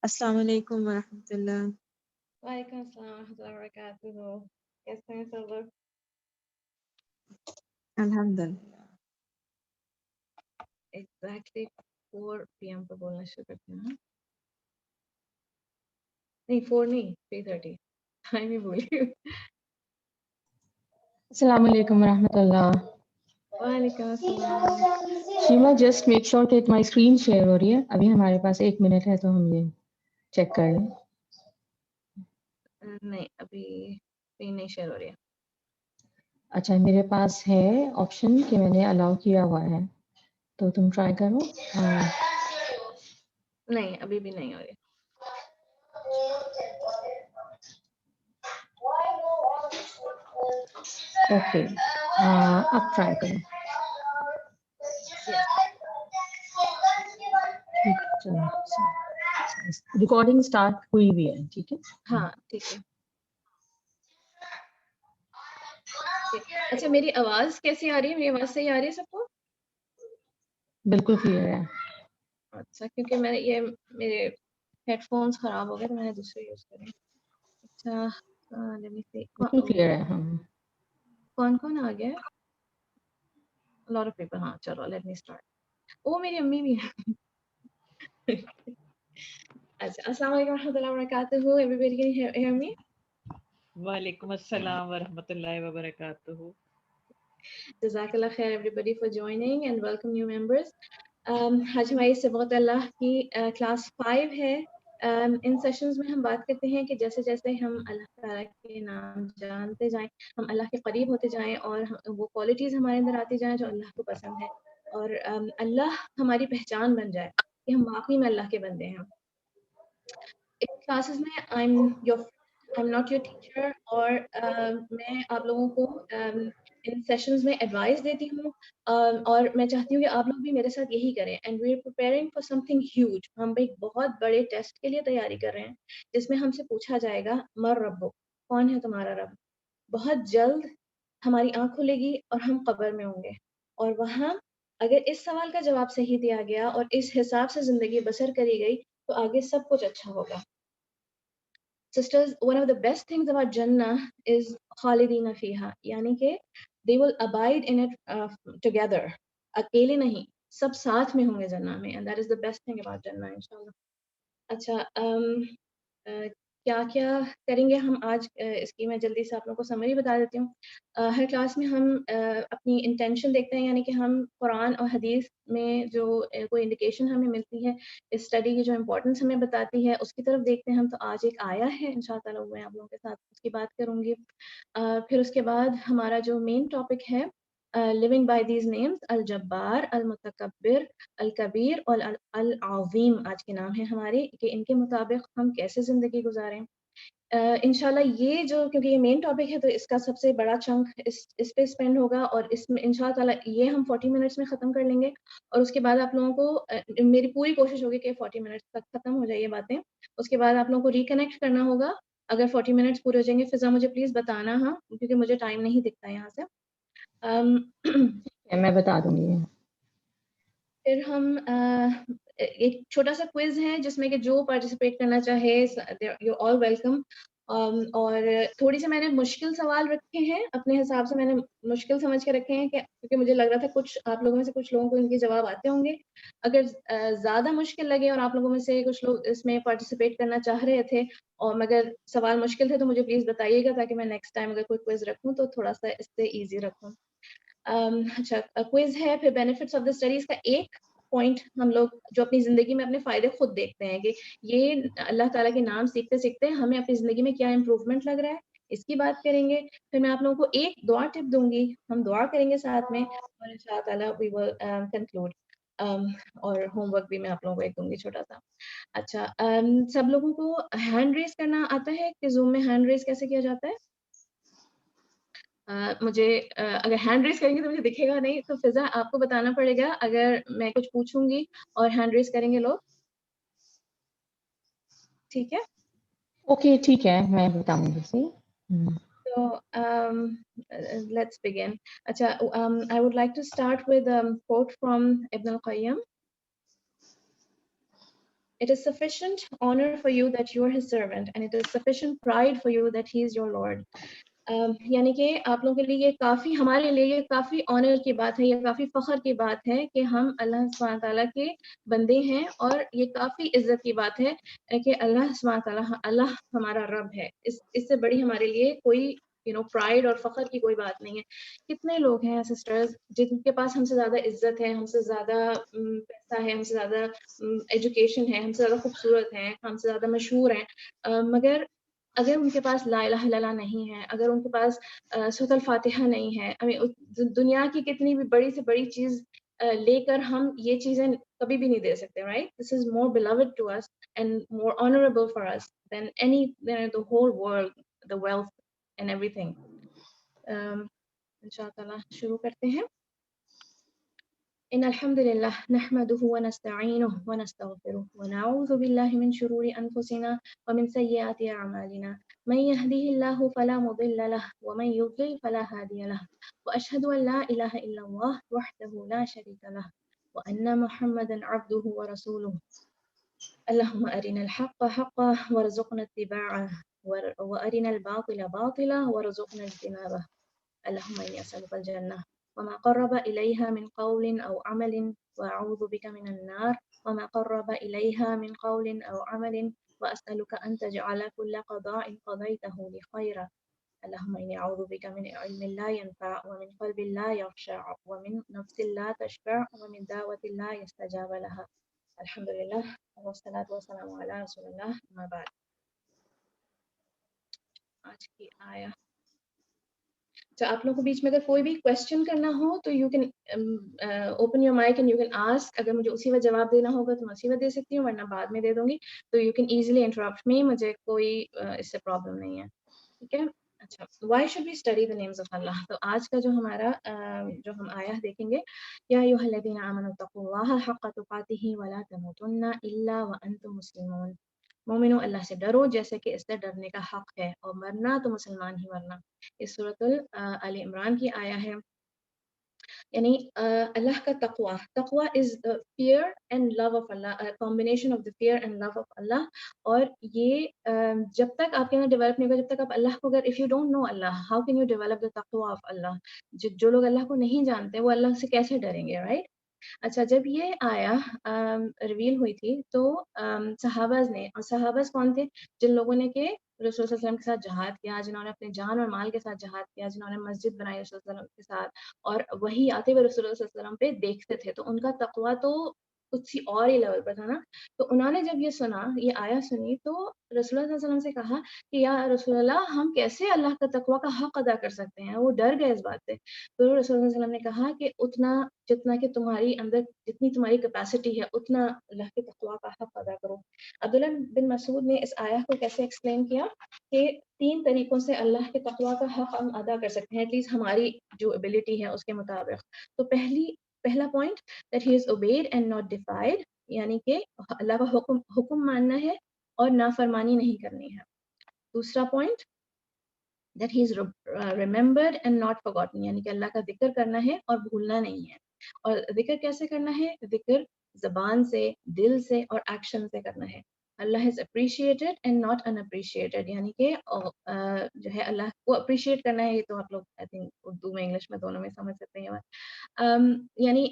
السلام علیکم ورحمۃ اللہ. وعلیکم السلام ورحمۃ اللہ وبرکاتہ. کیسے ہیں سب لوگ؟ الحمد للہ. ایگزیکٹلی 4 PM پہ بولنا شروع کرتے ہیں. نہیں 4 نہیں 3:30 ٹائم ہی بھول گئی. السلام علیکم ورحمۃ اللہ. وعلیکم السلام. شیما جسٹ میک شیور کہ تمہاری اسکرین شیئر ہو رہی ہے. ابھی ہمارے پاس 1 منٹ ہے تو ہم یہ چیک کر لیں. نہیں ابھی نہیں شیئر ہو رہی ہے. اچھا میرے پاس ہے آپشن کہ میں نے الاؤ کیا ہوا ہے تو تم ٹرائی کرو. نہیں ابھی بھی نہیں ہو رہی. اوکے اب ٹرائی کرو. ریکارڈنگ اسٹارٹ ہوئی بھی ہے. ٹھیک ہے. ہاں ٹھیک ہے. اچھا میری آواز کیسی آ رہی ہے؟ میری آواز صحیح آ رہی ہے سب کو؟ بالکل کلیئر ہے. اچھا کیونکہ میں یہ میرے ہیڈ فونس خراب ہو گئے تو میں نے دوسرے یوز کرے. اچھا بالکل کلیئر ہے. ہاں کون کون آ گیا؟ Lot of people. ہاں چلو لیٹ می اسٹارٹ. وہ میری امی بھی ہے. اچھا السلام علیکم ورحمۃ اللہ وبرکاتہ. Everybody can hear me? وعلیکم السلام ورحمۃ اللہ وبرکاتہ. جزاک اللہ خیر everybody for joining and welcome new members. آج ہماری صبغت اللہ کی کلاس 5 ہے. ان سیشنز میں ہم بات کرتے ہیں کہ جیسے جیسے ہم اللہ تعالیٰ کے نام جانتے جائیں ہم اللہ کے قریب ہوتے جائیں اور وہ کوالٹیز ہمارے اندر آتی جائیں جو اللہ کو پسند ہے اور اللہ ہماری پہچان بن جائے کہ ہم واقعی میں اللہ کے بندے ہیں. ان کلاسز میں I'm not your teacher اور میں آپ لوگوں کو ان سیشنز میں ایڈوائس دیتی ہوں اور میں چاہتی ہوں کہ آپ لوگ بھی میرے ساتھ یہی کریں. And we are preparing for something huge. ہم ایک بہت بڑے ٹیسٹ کے لیے تیاری کر رہے ہیں جس میں ہم سے پوچھا جائے گا مر ربک، کون ہے تمہارا رب. بہت جلد ہماری آنکھ کھلے گی اور ہم قبر میں ہوں گے اور وہاں اگر اس سوال کا جواب صحیح دیا گیا اور اس حساب سے زندگی بسر کری گئی تو آگے سب کچھ اچھا ہوگا. Sisters, one of the best things about Jannah is خالدین فیہا، یعنی کہ they will abide in it together. اکیلے نہیں، سب ساتھ میں ہوں گے جنہ میں. and that is the best thing about Jannah انشاءاللہ. اچھا کیا کیا کریں گے ہم آج اس کی میں جلدی سے آپ لوگوں کو سمری بتا دیتی ہوں. ہر کلاس میں ہم اپنی انٹینشن دیکھتے ہیں، یعنی کہ ہم قرآن اور حدیث میں جو کوئی انڈیکیشن ہمیں ملتی ہے اس اسٹڈی کی جو امپورٹنس ہمیں بتاتی ہے اس کی طرف دیکھتے ہیں ہم. تو آج ایک آیا ہے انشاءاللہ تعالیٰ میں آپ لوگوں کے ساتھ اس کی بات کروں گی. پھر اس کے بعد ہمارا جو مین ٹاپک ہے living by these names، الجبار، المتکبر، الکبیر اور العظیم آج کے نام ہیں ہمارے، کہ ان کے مطابق ہم کیسے زندگی گزاریں. انشاءاللہ یہ جو کیونکہ یہ مین ٹاپک ہے تو اس کا سب سے بڑا چنک اس پہ اسپینڈ ہوگا اور اس میں انشاءاللہ تعالیٰ یہ ہم 40 منٹس میں ختم کر لیں گے. اور اس کے بعد آپ لوگوں کو میری پوری کوشش ہوگی کہ 40 منٹس تک ختم ہو جائے یہ باتیں. اس کے بعد آپ لوگوں کو ریکنیکٹ کرنا ہوگا اگر 40 منٹس پورے ہو جائیں گے. فضا مجھے پلیز بتانا ہاں کیونکہ مجھے ٹائم نہیں دکھتا یہاں سے. میں بتا دوں گی. پھر ہم ایک چھوٹا سا کوئز ہے جس میں کہ جو پارٹیسپیٹ کرنا چاہے یو آل ویلکم. اور تھوڑی سی میں نے مشکل سوال رکھے ہیں اپنے حساب سے، میں نے مشکل سمجھ کے رکھے ہیں کہ کیونکہ مجھے لگ رہا تھا کچھ آپ لوگوں میں سے کچھ لوگوں کو ان کے جواب آتے ہوں گے. اگر زیادہ مشکل لگے اور آپ لوگوں میں سے کچھ لوگ اس میں پارٹیسپیٹ کرنا چاہ رہے تھے اور مگر سوال مشکل تھے تو مجھے پلیز بتائیے گا تاکہ میں نیکسٹ ٹائم اگر کوئی کوئز رکھوں تو تھوڑا سا اس سے ایزی رکھوں. اچھا کوئز ہے. پھر بینیفٹس آف دا اسٹڈیز کا ایک پوائنٹ ہم لوگ جو اپنی زندگی میں اپنے فائدے خود دیکھتے ہیں کہ یہ اللہ تعالیٰ کے نام سیکھتے سیکھتے ہمیں اپنی زندگی میں کیا امپروومنٹ لگ رہا ہے اس کی بات کریں گے. پھر میں آپ لوگوں کو ایک دعا ٹپ دوں گی، ہم دعا کریں گے ساتھ میں اور انشاء اللہ وی ول کنکلوڈ. اور ہوم ورک بھی میں آپ لوگوں کو ایک دوں گی چھوٹا سا. اچھا سب لوگوں کو ہینڈ ریز کرنا آتا ہے کہ زوم میں ہینڈ ریز کیسے کیا جاتا ہے؟ مجھے اگر ہینڈ ریز کریں گے تو مجھے دکھے گا نہیں، تو فضا آپ کو بتانا پڑے گا اگر میں کچھ پوچھوں گی اور ہینڈ ریز کریں گے لوگ. ٹھیک ہے اوکے ٹھیک ہے میں بتاؤں گی. So let's begin. Acha, I would like to start with a quote from Ibn al-Qayyim. It is sufficient honor for you that you are his servant, and it is sufficient pride for you that he is your Lord. یعنی کہ آپ لوگوں کے لیے یہ کافی، ہمارے لیے یہ کافی آنر کی بات ہے، یہ کافی فخر کی بات ہے کہ ہم اللہ سبحانہ تعالیٰ کے بندے ہیں، اور یہ کافی عزت کی بات ہے کہ اللہ سبحانہ تعالیٰ، اللہ ہمارا رب ہے. اس سے بڑی ہمارے لیے کوئی پرائڈ اور فخر کی کوئی بات نہیں ہے. کتنے لوگ ہیں سسٹرز جن کے پاس ہم سے زیادہ عزت ہے، ہم سے زیادہ پیسہ ہے، ہم سے زیادہ ایجوکیشن ہے، ہم سے زیادہ خوبصورت ہیں، ہم سے زیادہ مشہور ہیں، مگر اگر ان کے پاس لا الہ الا اللہ نہیں ہے، اگر ان کے پاس سورۃ الفاتحہ نہیں ہے، دنیا کی کتنی بھی بڑی سے بڑی چیز لے کر ہم یہ چیزیں کبھی بھی نہیں دے سکتے. Right, this is more beloved to us and more honorable for us than the whole world, the wealth and everything. انشاءاللہ شروع کرتے ہیں. إن الحمد لله نحمده ونستعينه ونستغفره ونعوذ بالله من شرور أنفسنا ومن سيئات أعمالنا. من يهده الله فلا مضل له ومن يضلل فلا هادي له. وأشهد أن لا إله إلا الله وحده لا شريك له وأن محمدا عبده ورسوله. اللهم أرنا الحق حقا وارزقنا اتباعه وأرنا الباطل باطلا وارزقنا اجتنابه. اللهم إني أسألك الجنة وما قرب إليها من قول أو عمل وأعوذ بك من النار وما قرب إليها من قول أو عمل وأسألك أن تجعل كل قضاء قضيته لي خيرا. اللهم إني أعوذ بك من علم لا ينفع ومن قلب لا يخشع ومن نفس لا تشبع ومن دعوة لا يستجاب لها. الحمد لله والصلاة والسلام على رسول الله. أما بعد. آج کی آیا تو آپ لوگوں کو بیچ میں اگر کوئی بھی کوشچن کرنا ہو تو you can open your mic and you can ask. اگر مجھے اسی وقت جواب دینا ہوگا تو میں اسی وقت دے سکتی ہوں، ورنہ بعد میں دے دوں گی. تو یو کین ایزیلی انٹرپٹ می، مجھے کوئی اس سے پرابلم نہیں ہے. ٹھیک ہے. اچھا، why should we study the names of Allah. تو آج کا جو ہمارا جو ہم آیہ دیکھیں گے، یا ایھا الذین آمنوا اتقوا اللہ حق تقاتہ ولا تموتن الا وانتم مسلمون. مومنو، اللہ سے ڈرو جیسے کہ اس سے ڈرنے کا حق ہے، اور مرنا تو مسلمان ہی مرنا. اس سورۃ آل عمران کی آیا ہے. یعنی اللہ کا تقوی، تقوی is fear and love of Allah, combination of the fear and love of Allah. اور یہ جب تک آپ کے اندر ڈیولپ نہیں ہوگا، جب تک آپ اللہ کو، اگر if you don't know Allah, how can you develop the taqwa of اللہ. جو لوگ اللہ کو نہیں جانتے وہ اللہ سے کیسے ڈریں گے، رائٹ؟ اچھا، جب یہ آیا ریویل ہوئی تھی تو صحابہ نے، اور صحابہ کون تھے؟ جن لوگوں نے کہ رسول صلی اللہ علیہ وسلم کے ساتھ جہاد کیا، جنہوں نے اپنے جان اور مال کے ساتھ جہاد کیا، جنہوں نے مسجد بنائی رسول صلی اللہ علیہ وسلم کے ساتھ، اور وہی آتے ہوئے رسول اللہ صلی اللہ علیہ وسلم پہ دیکھتے تھے. تو ان کا تقویٰ تو کچھ اور ہی لیول پر تھا نا. تو انہوں نے جب یہ سنا، یہ آیا سنی، تو رسول اللہ صلی اللہ علیہ وسلم سے کہا کہ یا رسول اللہ، ہم کیسے اللہ کا تقویٰ کا حق ادا کر سکتے ہیں؟ وہ ڈر گئے اس بات سے. تو رسول اللہ علیہ وسلم نے کہا کہ اتنا جتنا کہ تمہاری اندر، جتنی تمہاری کیپیسٹی ہے، اتنا اللہ کے تقویٰ کا حق ادا کرو. عبداللہ بن مسعود نے اس آیہ کو کیسے ایکسپلین کیا کہ 3 طریقوں سے اللہ کے تقویٰ کا حق ہم ادا کر سکتے ہیں، ایٹ لیسٹ ہماری جو ایبلٹی ہے اس کے مطابق. تو پہلا point, that he is obeyed and not defied، یعنی کہ اللہ کا حکم ماننا ہے اور نافرمانی نہیں کرنی ہے. دوسرا point, that he is remembered and not forgotten، یعنی کہ اللہ کا ذکر کرنا ہے اور بھولنا نہیں ہے. اور ذکر کیسے کرنا ہے؟ ذکر زبان سے، دل سے اور ایکشن سے کرنا ہے. اللہ is appreciated and not unappreciated، یعنی کہ جو ہے اللہ کو اپریشیٹ کرنا ہے. یہ تو آپ لوگ آئی تھنک اردو میں، انگلش میں، دونوں میں سمجھ سکتے ہیں. یعنی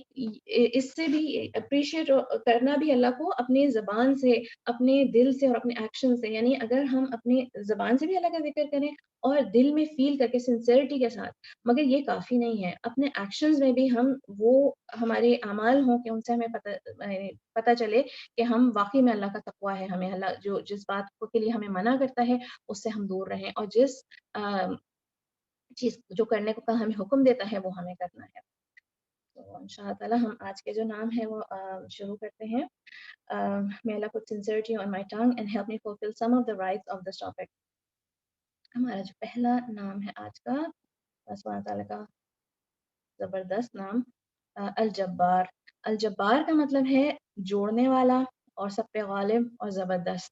اس سے بھی اپریشیٹ کرنا بھی اللہ کو اپنی زبان سے، اپنے دل سے اور اپنے ایکشن سے. یعنی اگر ہم اپنی زبان سے بھی اللہ کا ذکر کریں اور دل میں فیل کر کے سنسیئرٹی کے ساتھ، مگر یہ کافی نہیں ہے. اپنے ایکشنز میں بھی ہم وہ ہمارے اعمال ہوں کہ ان سے ہمیں پتہ چلے کہ ہم واقعی میں اللہ کا تقویٰ ہے. ہمیں اللہ جس بات کے لیے ہمیں منع کرتا ہے اس سے ہم دور رہیں، اور جس چیز جو کرنے کو ہمیں حکم دیتا ہے وہ ہمیں کرنا ہے. تو انشاء اللہ ہم آج کے جو نام ہے وہ شروع کرتے ہیں. May Allah put sincerity on my tongue and help me fulfill some of the rights of this topic. ہمارا جو پہلا نام ہے آج کا، اللہ سبحانہ تعالیٰ کا زبردست نام، الجبار. الجبار کا مطلب ہے جوڑنے والا اور سب پہ غالب اور زبردست.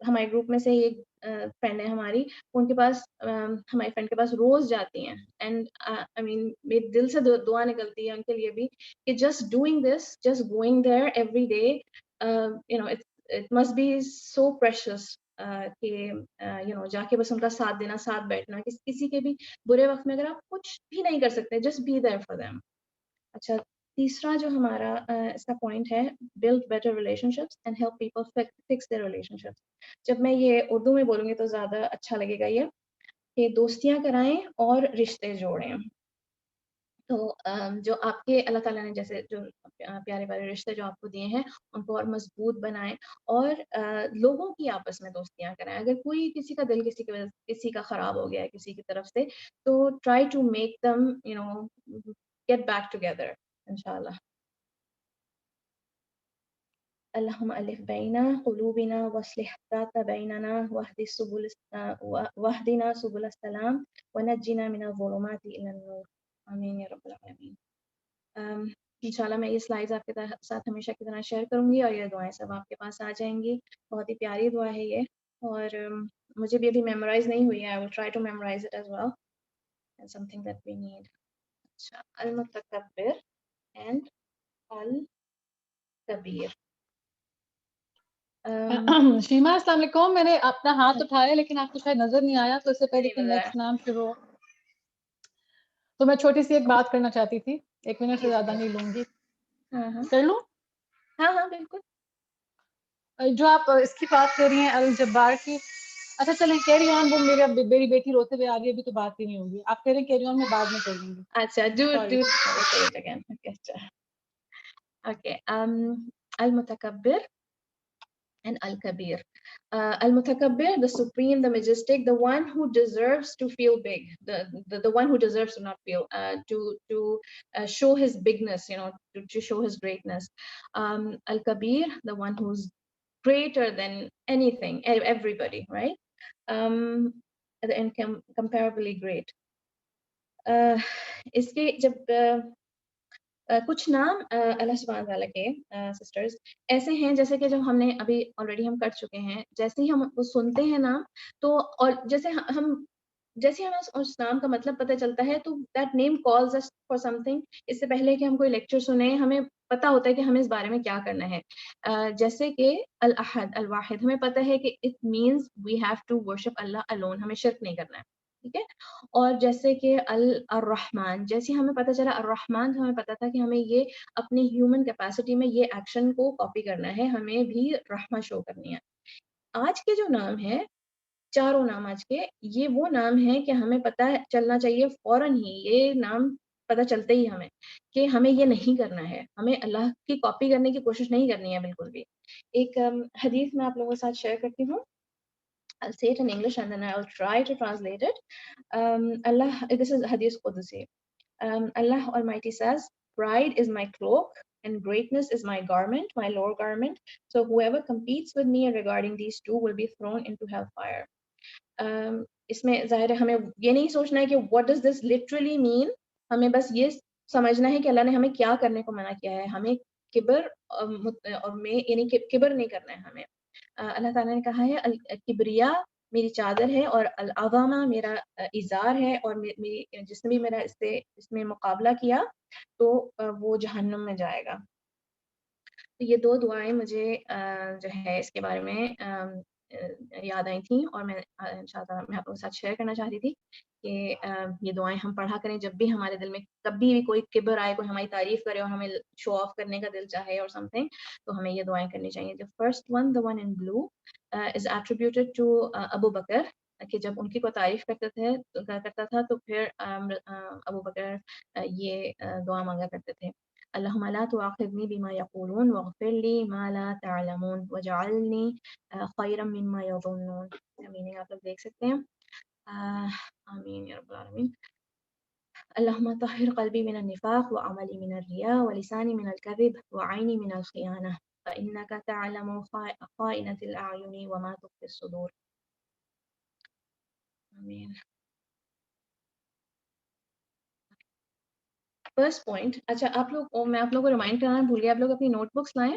ہمارے گروپ میں سے ایک فرینڈ ہے ہماری, ان کے پاس ہماری فرینڈ کے پاس روز جاتی ہیں, اینڈ آئی مین میرے دل سے دعا نکلتی ہے ان کے لیے بھی کہ just doing this, just going there every day, you know it must be so precious کہ یو نو جا کے بس ان کا ساتھ دینا, ساتھ بیٹھنا, کسی کے بھی برے وقت میں اگر آپ کچھ بھی نہیں کر سکتے, just be there for them. اچھا, تیسرا جو ہمارا اس کا پوائنٹ ہے, build better relationships and help people fix their relationships. جب میں یہ اردو میں بولوں گی تو زیادہ اچھا لگے گا یہ کہ دوستیاں کرائیں اور رشتے جوڑیں. تو جو آپ کے اللہ تعالیٰ نے جیسے جو پیارے پیارے رشتے جو آپ کو دیے ہیں ان کو اور مضبوط بنائیں, اور لوگوں کی آپس میں دوستیاں کرائیں. اگر کوئی کسی کا دل کسی کا خراب ہو گیا ہے کسی کی طرف سے, تو try to make them you know get back together انشاءاللہ. اللهم ألف بين قلوبنا واصلح ذات بيننا واهدنا سبل السلام ونجنا من الظلمات إلى النور. آمین یا رب العالمین. انشاءاللہ میں یہ سلائیڈز آپ کے ساتھ ہمیشہ کی طرح شیئر کروں گی, اور یہ دعائیں سب آپ کے پاس آ جائیں گی. بہت ہی پیاری دعا ہے یہ, اور مجھے بھی ابھی میمورائز نہیں ہوئی ہے. I will try to memorize it as well. It's something that we need. اچھا, المتکبر and الکبیر. شیما السلام علیکم. میں نے اپنا ہاتھ اٹھایا لیکن آپ کو شاید نظر نہیں آیا, تو اس سے پہلے کہ نیکسٹ نام شروع ہو تو میں چھوٹی سی ایک بات کرنا چاہتی تھی. 1 منٹ سے زیادہ نہیں لوں گی. کر لوں؟ ہاں بالکل. جو آپ اس کی بات کر رہی ہیں الجبار کی, اچھا چلیں کیری آن. وہ میری بیٹی روتے ہوئے آ رہی ہے, ابھی تو بات ہی نہیں ہوگی. آپ کہہ رہے ہیں کیری آن, میں بعد میں کر لوں گی. اچھا, do say it again. Okay. المتکبر and al-kabir. Al-mutakabbir, the supreme, the majestic, the one who deserves to feel big, the one who deserves to not feel, to show his bigness, you know, to show his greatness. Al-kabir, the one who's greater than anything, everybody, right? And incomparably great. اس کے جب کچھ نام اللہ سبحانہ تعالیٰ کے sisters ایسے ہیں جیسے کہ جب ہم نے ابھی آلریڈی ہم کر چکے ہیں, جیسے ہی ہم وہ سنتے ہیں نام تو, اور جیسے ہمیں اس نام کا مطلب پتہ چلتا ہے تو that name calls us for something. اس سے پہلے کہ ہم کوئی لیکچر سنیں ہمیں پتا ہوتا ہے کہ ہمیں اس بارے میں کیا کرنا ہے. جیسے کہ الاحد, الواحد, ہمیں پتہ ہے کہ it means we have to worship Allah alone, ہمیں شرک نہیں کرنا ہے, ٹھیک ہے. اور جیسے کہ الرحمن, جیسے ہمیں پتہ چلا الرحمن, ہمیں پتہ تھا کہ ہمیں یہ اپنی ہیومن کیپیسٹی میں یہ ایکشن کو کاپی کرنا ہے, ہمیں بھی رحمہ شو کرنی ہے. آج کے جو نام ہے, چاروں نام آج کے, یہ وہ نام ہیں کہ ہمیں پتہ چلنا چاہیے فوراً ہی, یہ نام پتہ چلتے ہی ہمیں کہ ہمیں یہ نہیں کرنا ہے, ہمیں اللہ کی کاپی کرنے کی کوشش نہیں کرنی ہے بالکل بھی. ایک حدیث میں آپ لوگوں کے ساتھ شیئر کرتی ہوں. I'll say it in English and then I'll try to translate it. This is Hadith Qudsi. Allah Almighty says, "Pride is my cloak and greatness is my garment, my lower garment. So whoever competes with me regarding these two will be thrown into hellfire." اس میں ظاہر ہے ہمیں یہ نہیں سوچنا ہے کہ what does this literally mean. ہمیں بس یہ سمجھنا ہے کہ اللہ نے ہمیں کیا کرنے کو منع کیا ہے. ہمیں کبر اور میں یعنی کبر نہیں کرنا ہے ہمیں. اللہ تعالیٰ نے کہا ہے کبریا میری چادر ہے اور العظامہ میرا ازار ہے, اور جس نے بھی میرا اس میں مقابلہ کیا تو وہ جہنم میں جائے گا. تو یہ 2 دعائیں مجھے جو ہے اس کے بارے میں یاد آئی تھیں, اور میں انشاءاللہ میں آپ کے ساتھ شیئر کرنا چاہتی تھی کہ یہ دعائیں ہم پڑھا کریں جب بھی ہمارے دل میں کبھی بھی کوئی کبر آئے, کوئی ہماری تعریف کرے اور ہمیں شو آف کرنے کا دل چاہے اور سم تھنگ, تو ہمیں یہ دعائیں کرنی چاہیے. The first one, the one in blue, is attributed to Abu Bakr, کہ جب ان کی کوئی تعریف کرتا تھا تو پھر ابو بکر یہ دعا مانگا کرتے تھے. اللہم لا تؤاخذنی بما یقولون واغفر لی ما لا تعلمون واجعلنی خیرا مما یظنون. میننگ آپ لوگ دیکھ سکتے ہیں. آمین یا رب العالمین. اللہم طہر قلبی من النفاق وعملی من الریاء ولسانی من الکذب وعینی من الخیانہ فإنک تعلم خائنۃ الأعین وما تخفی الصدور. آمین. First point. اچھا آپ لوگ, میں آپ لوگوں کو ریمائنڈ کرانا بھول گیا, آپ لوگ اپنی نوٹ بکس لائیں.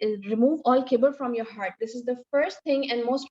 remove all kibr from your heart. This is the first thing and most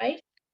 right?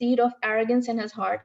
seed of arrogance in his heart.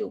2,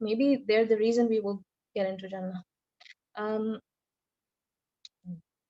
maybe they're the reason we will get into Jannah.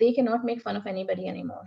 they cannot make fun of anybody anymore.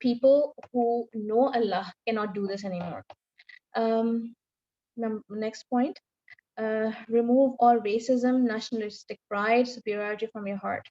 people who know Allah cannot do this anymore. Next point, remove all racism, nationalistic pride, superiority from your heart.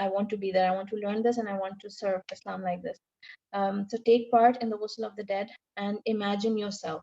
I want to be there, I want to learn this, and I want to serve Islam like this. So take part in the ghusl of the dead and imagine yourself.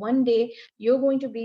one day you're going to be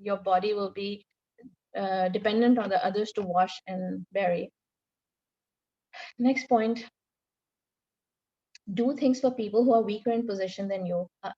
your body will be dependent on the others to wash and bury. Next point, do things for people who are weaker in position than you.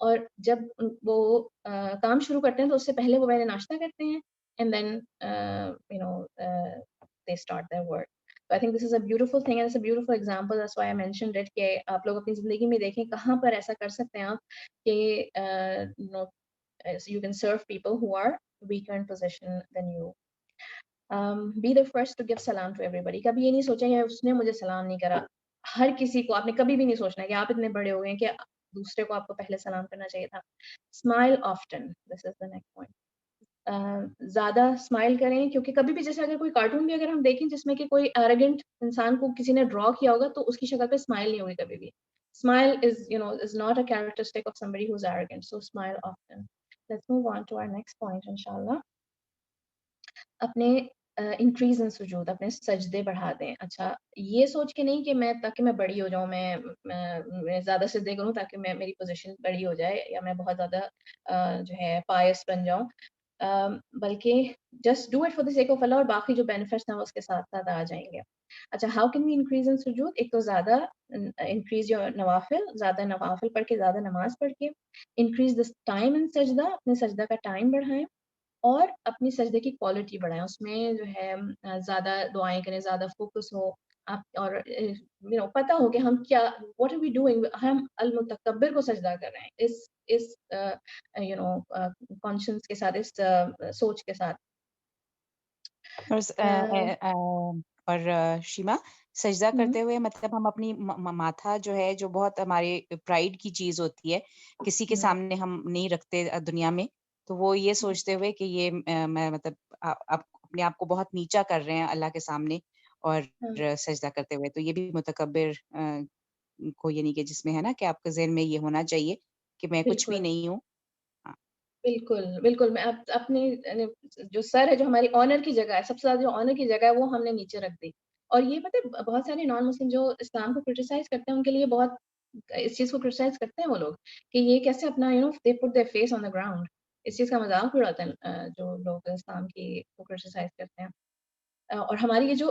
اور جب وہ کام شروع کرتے ہیں تو اس سے پہلے وہ پہلے ناشتہ کرتے ہیں and then they start their work. So I think this is a beautiful thing and it's a beautiful example. That's why I mentioned it کہ آپ لوگ اپنی زندگی میں دیکھیں کہاں پر ایسا کر سکتے ہیں آپ کہ you can serve people who are weaker in position than you. Be the first to give salam to everybody. کبھی یہ نہیں سوچیں کہ اس نے مجھے سلام نہیں کرا. ہر کسی کو آپ نے کبھی بھی نہیں سوچنا کہ آپ اتنے بڑے ہو گئے کہ دوسرے کو آپ کو پہلے سلام کرنا چاہیے تھا. Smile often. This is the next point. زیادہ اسمائل کریں کیونکہ کبھی بھی جیسے اگر کوئی کارٹون بھی اگر ہم دیکھیں جس میں کہ کوئی ایروگینٹ انسان کو کسی نے ڈرا کیا ہوگا تو اس کی شکل پہ اسمائل نہیں ہوگی کبھی بھی. Smile is not a characteristic of somebody who's arrogant, so smile often. Let's move on to our next point inshallah. اپنے انکریز ان سجود, اپنے سجدے بڑھا دیں. اچھا یہ سوچ کے نہیں کہ میں تاکہ میں بڑی ہو جاؤں, میں زیادہ سجدے کروں تاکہ میری پوزیشن بڑی ہو جائے یا میں بہت زیادہ جو ہے پائس بن جاؤں, بلکہ just do it for the sake of Allah, اور باقی جو بینیفٹس ہیں وہ اس کے ساتھ ساتھ آ جائیں گے. اچھا how can we increase in sujood? ایک تو زیادہ انکریز یور نوافل, زیادہ نوافل پڑھ کے, زیادہ نماز پڑھ کے. انکریز دس ٹائم ان سجدہ, اپنے سجدہ کا ٹائم بڑھائیں, اور اپنی سجدے کی کوالٹی بڑھائیں, اس میں جو ہے زیادہ دعائیں کریں, زیادہ فوکس ہو آپ, اور پتہ ہو کہ ہم کیا واٹ آر وی ڈوئنگ, ہم المتکبر کو سجدہ کر رہے ہیں اس کانشنس کے ساتھ, اس سوچ کے ساتھ. اور شیما سجدہ کرتے ہوئے مطلب ہم اپنی ماتھا جو ہے, جو بہت ہمارے پرائڈ کی چیز ہوتی ہے, کسی کے سامنے ہم نہیں رکھتے دنیا میں, تو وہ یہ سوچتے ہوئے کہ یہ میں مطلب آپ اپنے آپ کو بہت نیچا کر رہے ہیں اللہ کے سامنے اور سجدہ کرتے ہوئے, تو یہ بھی متکبر کو یعنی کہ جس میں ہے نا کہ آپ کے ذہن میں یہ ہونا چاہیے کہ میں کچھ بھی نہیں ہوں. بالکل بالکل, میں اپنے جو سر ہے, جو ہماری آنر کی جگہ ہے, سب سے زیادہ جو آنر کی جگہ ہے وہ ہم نے نیچے رکھ دی. اور یہ پتہ بہت سارے نان مسلم جو اسلام کو کرٹیسائز کرتے ہیں ان کے لیے بہت اس چیز کو کرٹیسائز کرتے ہیں وہ لوگ کہ یہ کیسے اپنا they put their face on the ground. اس چیز کا مذاق اڑاتے ہیں جو لوگ اسلام کی کو کرٹیسائز کرتے ہیں. اور ہماری یہ جو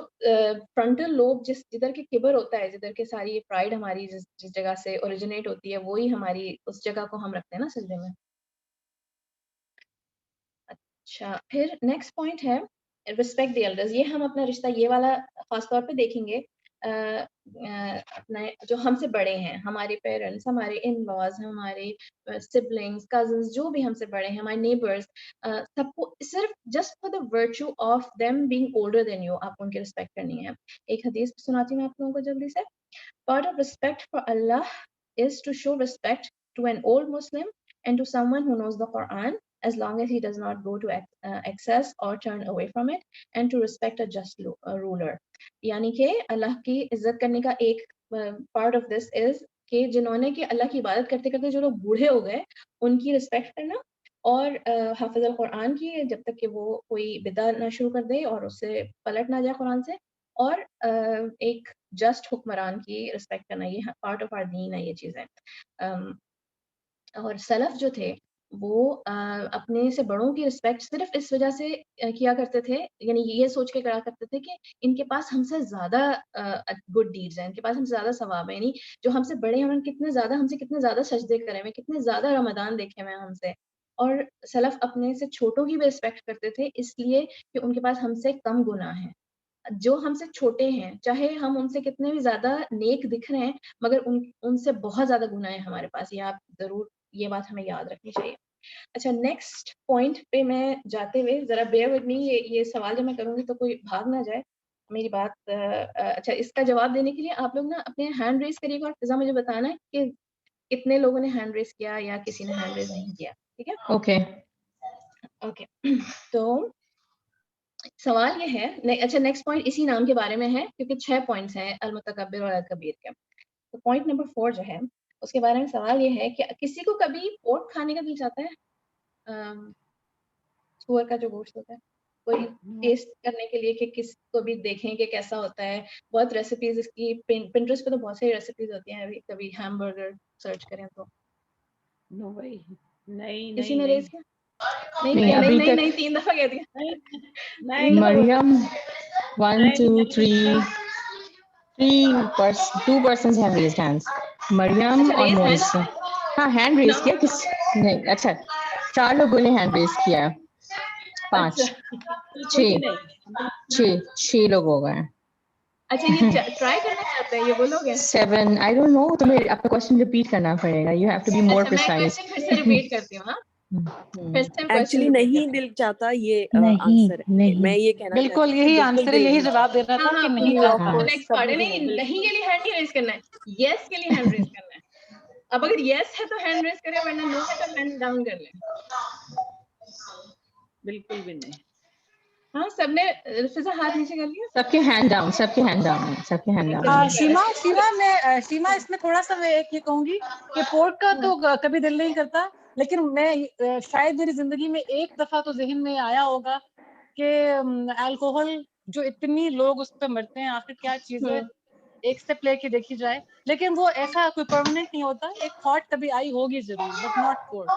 فرنٹل لوب جدھر کے کبر ہوتا ہے, جدھر کے ساری پرائڈ ہماری جس جگہ سے اوریجنیٹ ہوتی ہے, وہی ہماری اس جگہ کو ہم رکھتے ہیں نا سجدے میں. اچھا پھر نیکسٹ پوائنٹ ہے رسپیکٹ دی ایلڈرز. یہ ہم اپنا رشتہ یہ والا خاص طور پہ دیکھیں گے اپنے جو ہم سے بڑے ہیں, ہمارے پیرنٹس, ہمارے ان لاز, ہمارے سبلنگس, کزنس, جو بھی ہم سے بڑے ہیں, ہمارے نیبرز, سب کو صرف just for the virtue of them being older than you آپ کو ان کی رسپیکٹ کرنی ہے. ایک حدیث سناتی ہوں آپ لوگوں کو جلدی سے. Part of respect for Allah is to show respect to an old Muslim and to someone who knows the Quran, as long as he does not go to excess or turn away from it, and to respect a just ruler. یعنی کہ اللہ کی عزت کرنے کا ایک part of this از کہ جنہوں نے کہ اللہ کی عبادت کرتے کرتے جو لوگ بوڑھے ہو گئے ان کی رسپیکٹ کرنا, اور حافظ القرآن کی جب تک کہ وہ کوئی بدعت نہ شروع کر دے اور اس سے پلٹ نہ جائے قرآن سے, اور ایک جسٹ حکمران کی رسپیکٹ کرنا. یہ پارٹ آف آر دین ہے یہ چیزیں. اور سلف جو تھے وہ اپنے سے بڑوں کی رسپیکٹ صرف اس وجہ سے کیا کرتے تھے, یعنی یہ سوچ کے کرا کرتے تھے کہ ان کے پاس ہم سے زیادہ گڈ ڈیڈز ہیں, ان کے پاس ہم سے زیادہ ثواب ہے, یعنی جو ہم سے بڑے ہیں کتنے زیادہ ہم سے کتنے زیادہ سجدے کرے ہوئے, کتنے زیادہ رمضان دیکھے ہوئے ہم سے. اور سلف اپنے سے چھوٹوں کی بھی رسپیکٹ کرتے تھے اس لیے کہ ان کے پاس ہم سے کم گناہ ہیں. جو ہم سے چھوٹے ہیں چاہے ہم ان سے کتنے بھی زیادہ نیک دکھ رہے ہیں, مگر ان سے بہت زیادہ گناہ ہیں ہمارے پاس. یہ آپ ضرور یہ بات ہمیں یاد رکھنی چاہیے. اچھا نیکسٹ پوائنٹ پہ میں جاتے ہوئے ذرا بیئر ود می, یہ سوال جب میں کروں گی تو کوئی بھاگ نہ جائے میری بات. اچھا اس کا جواب دینے کے لیے آپ لوگ نا اپنے ہینڈ ریز کریے گا اور فضا مجھے بتانا ہے کہ کتنے لوگوں نے ہینڈ ریز کیا یا کسی نے ہینڈ ریز نہیں کیا. ٹھیک ہے اوکے اوکے. تو سوال یہ ہے, اچھا نیکسٹ پوائنٹ اسی نام کے بارے میں ہے کیونکہ 6 پوائنٹس ہیں المتکبر اور الکبیر کے. تو پوائنٹ نمبر 4 جو ہے اس کے بارے میں سوال یہ ہے کہ کسی کو کبھی پورک کھانے کا دل چاہتا ہے, سور کا جو گوشت ہوتا ہے, کوئی ٹیسٹ کرنے کے لیے کہ کس کو بھی دیکھیں کہ کیسا ہوتا ہے. بہت ریسیپیز اس کی پنٹرسٹ پہ تو بہت ساری ریسیپیز ہوتی ہیں, ابھی کبھی ہیم برگر سرچ کریں تو. نو بھائی نہیں کسی نے ریز کیا؟ نہیں ابھی تک 3 دفعہ کہہ دیا. مریم 1 2 3 2 persons have raised hands. مریم اور موئز. ہاں ہینڈ ریز کیا کس نہیں؟ اچھا 4 لوگوں نے ہینڈ ریز کیا ہے. 5 بالکل بھی نہیں. 6 لوگ ہو گئے. اچھا یہ ٹرائی کرنا چاہتے ہیں یہ وہ لوگ ہیں. 7 آئی ڈونٹ نو. تمہیں اپنا کوشچن ریپیٹ کرنا پڑے گا. You have to be more اچھا میں پریسائز. کوشچن پھر سے ریپیٹ کرتی ہوں. ہاں پھر سے ایکچولی کوشچن نہیں دل چاہتا یہ آنسر ہے. نہیں میں یہ کہنا بالکل چاہتی ہوں یہی کہ آنسر ہے, دل یہی نہیں جواب دینا ہاں تھا ہاں کہ نہیں of چاہتا. course نیکسٹ پارٹ ہے. کبھی بھی نہیں نہیں. نہیں کے لیے ہینڈ نہیں ریز کرنا ہے, یس کے لیے ہینڈ ریز کرنا ہے. اب اگر یس ہے تو ہینڈ ریز کریں, ورنہ نو ہے تو ہینڈ ڈاؤن کر لیں. بالکل بھی نہیں. ہاں سب نے فضا ہاتھ نیچے کر لیا. سب کے ہینڈ ڈاؤن, سب کے ہینڈ ڈاؤن, سب کے ہینڈ ڈاؤن. شیما اس میں تھوڑا سا میں ایک یہ کہوں گی کہ پورٹ کا تو کبھی دل نہیں کرتا, لیکن میں شاید میری زندگی میں ایک دفعہ تو ذہن میں آیا ہوگا کہ الکوہل جو اتنی لوگ اس پہ مرتے ہیں, آخر کیا چیز ہے, ایک اسٹیپ لے کے دیکھی جائے. لیکن وہ ایسا کوئی پرماننٹ نہیں ہوتا, ایک تھاٹ کبھی آئی ہوگی ضرور, but not port.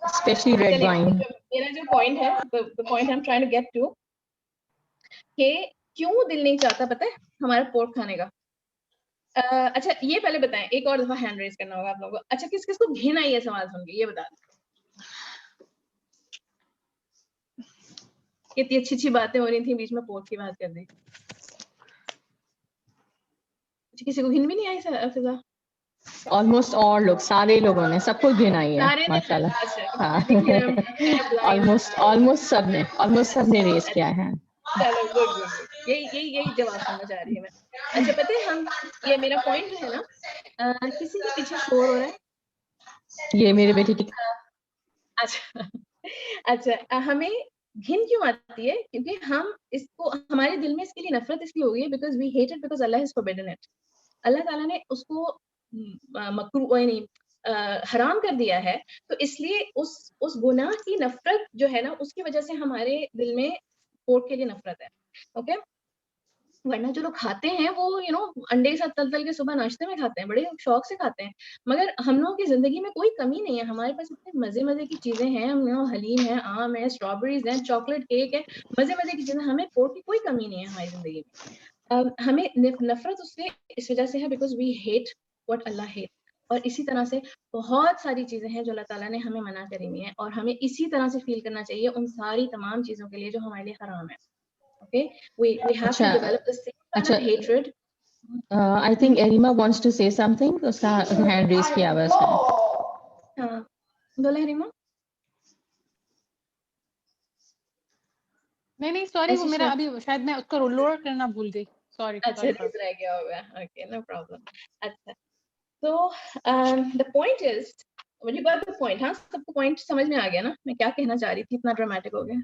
Especially red wine. میرا جو پوائنٹ ہے, the point I'm trying to get to, کہ کیوں دل نہیں چاہتا پتہ ہے ہمارا پورک کھانے کا. اچھا یہ پہلے بتائیں, ایک اور دفعہ ہینڈ ریز کرنا ہوگا آپ لوگوں کو. اچھا کس کس کو گھن آئی ہے سوال سن کے, یہ بتا دیں. کتنی اچھی اچھی باتیں ہو رہی تھیں, بیچ میں پورک کی بات کر دی. کسی کو گھن بھی نہیں آئی فضا؟ آلموسٹ اور لوگ, سارے لوگوں نے, سب کو گن آئی ہے سارے نے ماشاء اللہ. ہاں آلموسٹ سب نے ریز کیا ہے. چلو گڈ گڈ گڈ, یہی جواب سننا چاہ رہی ہوں میں. اچھا پتہ ہے ہم یہ میرا پوائنٹ جو ہے نا, کسی کے پیچھے شور ہو رہا ہے. یہ میرے بیٹے کی. اچھا ہمیں گھن کیوں آتی ہے؟ کیونکہ ہم اس کو, ہمارے دل میں اس کے لیے نفرت اس لیے ہو گئی ہے because we hate it, because Allah has forbidden it. Allah تعالیٰ نے اس کو مکروہ نہیں حرام کر دیا ہے, تو اس لیے اس گناہ کی نفرت جو ہے نا, اس کی وجہ سے ہمارے دل میں پورک کے لیے نفرت ہے. اوکے, ورنہ جو لوگ کھاتے ہیں وہ انڈے کے ساتھ تل کے صبح ناشتے میں کھاتے ہیں, بڑے شوق سے کھاتے ہیں. مگر ہم لوگوں کی زندگی میں کوئی کمی نہیں ہے, ہمارے پاس اتنے مزے مزے کی چیزیں ہیں. حلیم ہے, آم ہے, اسٹرابریز ہیں, چاکلیٹ کیک ہے, مزے مزے کی چیزیں. ہمیں پورک کی کوئی کمی نہیں ہے ہماری زندگی میں. ہمیں نفرت اس وجہ سے ہے because we hate what Allah hate. اور اسی طرح سے بہت ساری چیزیں ہیں جو اللہ تعالیٰ نے ہمیں منع کری ہوئی ہیں, اور ہمیں اسی طرح سے فیل کرنا چاہیے ان ساری تمام چیزوں کے لیے جو ہمارے لیے حرام ہے. Okay, we have to develop the same kind of hatred. I think Arima wants to say something. اس کا ہینڈ ریز کیا ہوا ہے اس نے. ہاں بولے حریما. نہیں سوری, وہ میرا ابھی شاید میں اس کو لوور کرنا بھول گئی. سوری. اچھا رہ گیا ہوگا. Okay no problem. اچھا تو the point is, when you got the point, ہاں سب کو پوائنٹ سمجھ میں آ گیا نا میں کیا کہنا چاہ رہی تھی, اتنا ڈرامیٹک ہو گیا.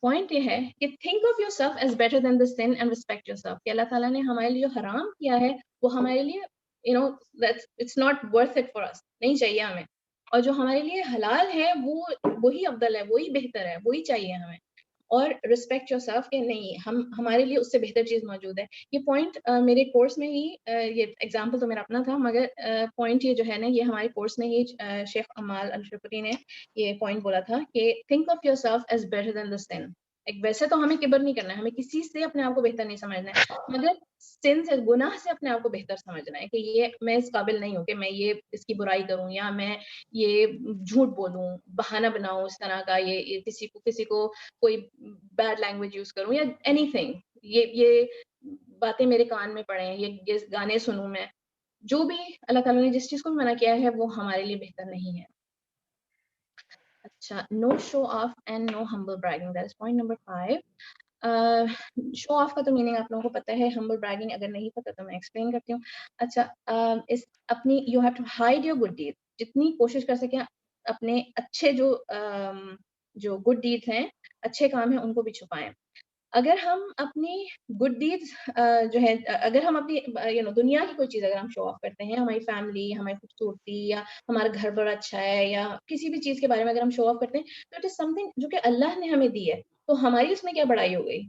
پوائنٹ یہ ہے کہ think of yourself as better than the sun and respect yourself. کہ اللہ تعالیٰ نے ہمارے لیے جو حرام کیا ہے وہ ہمارے لیے it's not worth it for us, نہیں چاہیے ہمیں. اور جو ہمارے لیے حلال ہے وہ وہی افضل ہے, وہی بہتر ہے, وہی چاہیے ہمیں. اور رسپیکٹ یور سیلف کہ نہیں ہمارے لیے اس سے بہتر چیز موجود ہے. یہ پوائنٹ میرے کورس میں ہی, یہ ایگزامپل تو میرا اپنا تھا, مگر پوائنٹ یہ جو ہے نا یہ ہمارے کورس میں ہی شیخ امال الشرفتی نے یہ پوائنٹ بولا تھا کہ think of yourself as better than the sun. ویسے تو ہمیں کبر نہیں کرنا ہے, ہمیں کسی سے اپنے آپ کو بہتر نہیں سمجھنا ہے, مگر سن سے, گناہ سے اپنے آپ کو بہتر سمجھنا ہے کہ یہ میں اس قابل نہیں ہوں کہ میں یہ اس کی برائی کروں, یا میں یہ جھوٹ بولوں, بہانہ بناؤں اس طرح کا, یہ کسی کو کوئی بیڈ لینگویج یوز کروں, یا اینی تھنگ, یہ باتیں میرے کان میں پڑیں, یہ گانے سنوں میں. جو بھی اللہ تعالیٰ نے جس چیز کو منع کیا ہے وہ ہمارے لیے بہتر نہیں ہے. اچھا, no show off and no humble bragging, that is point number 5. Show off کا تو میننگ آپ لوگوں کو پتہ ہے, ہمبل براگنگ اگر نہیں پتہ تو میں ایکسپلین کرتی ہوں. اچھا, اس اپنی you have to hide your good deed. جتنی کوشش کر سکیں اپنے اچھے جو گڈ ڈیڈ ہیں, اچھے کام ہیں, ان کو بھی چھپائیں. اگر ہم اپنی گڈ ڈیڈز جو ہے, اگر ہم اپنی دنیا کی کوئی چیز اگر ہم شو آف کرتے ہیں, ہماری فیملی, ہماری خوبصورتی, یا ہمارا گھر بڑا اچھا ہے, یا کسی بھی چیز کے بارے میں اگر ہم شو آف کرتے ہیں, تو اٹ از سم تھنگ جو کہ اللہ نے ہمیں دی ہے, تو ہماری اس میں کیا بڑائی ہو گئی.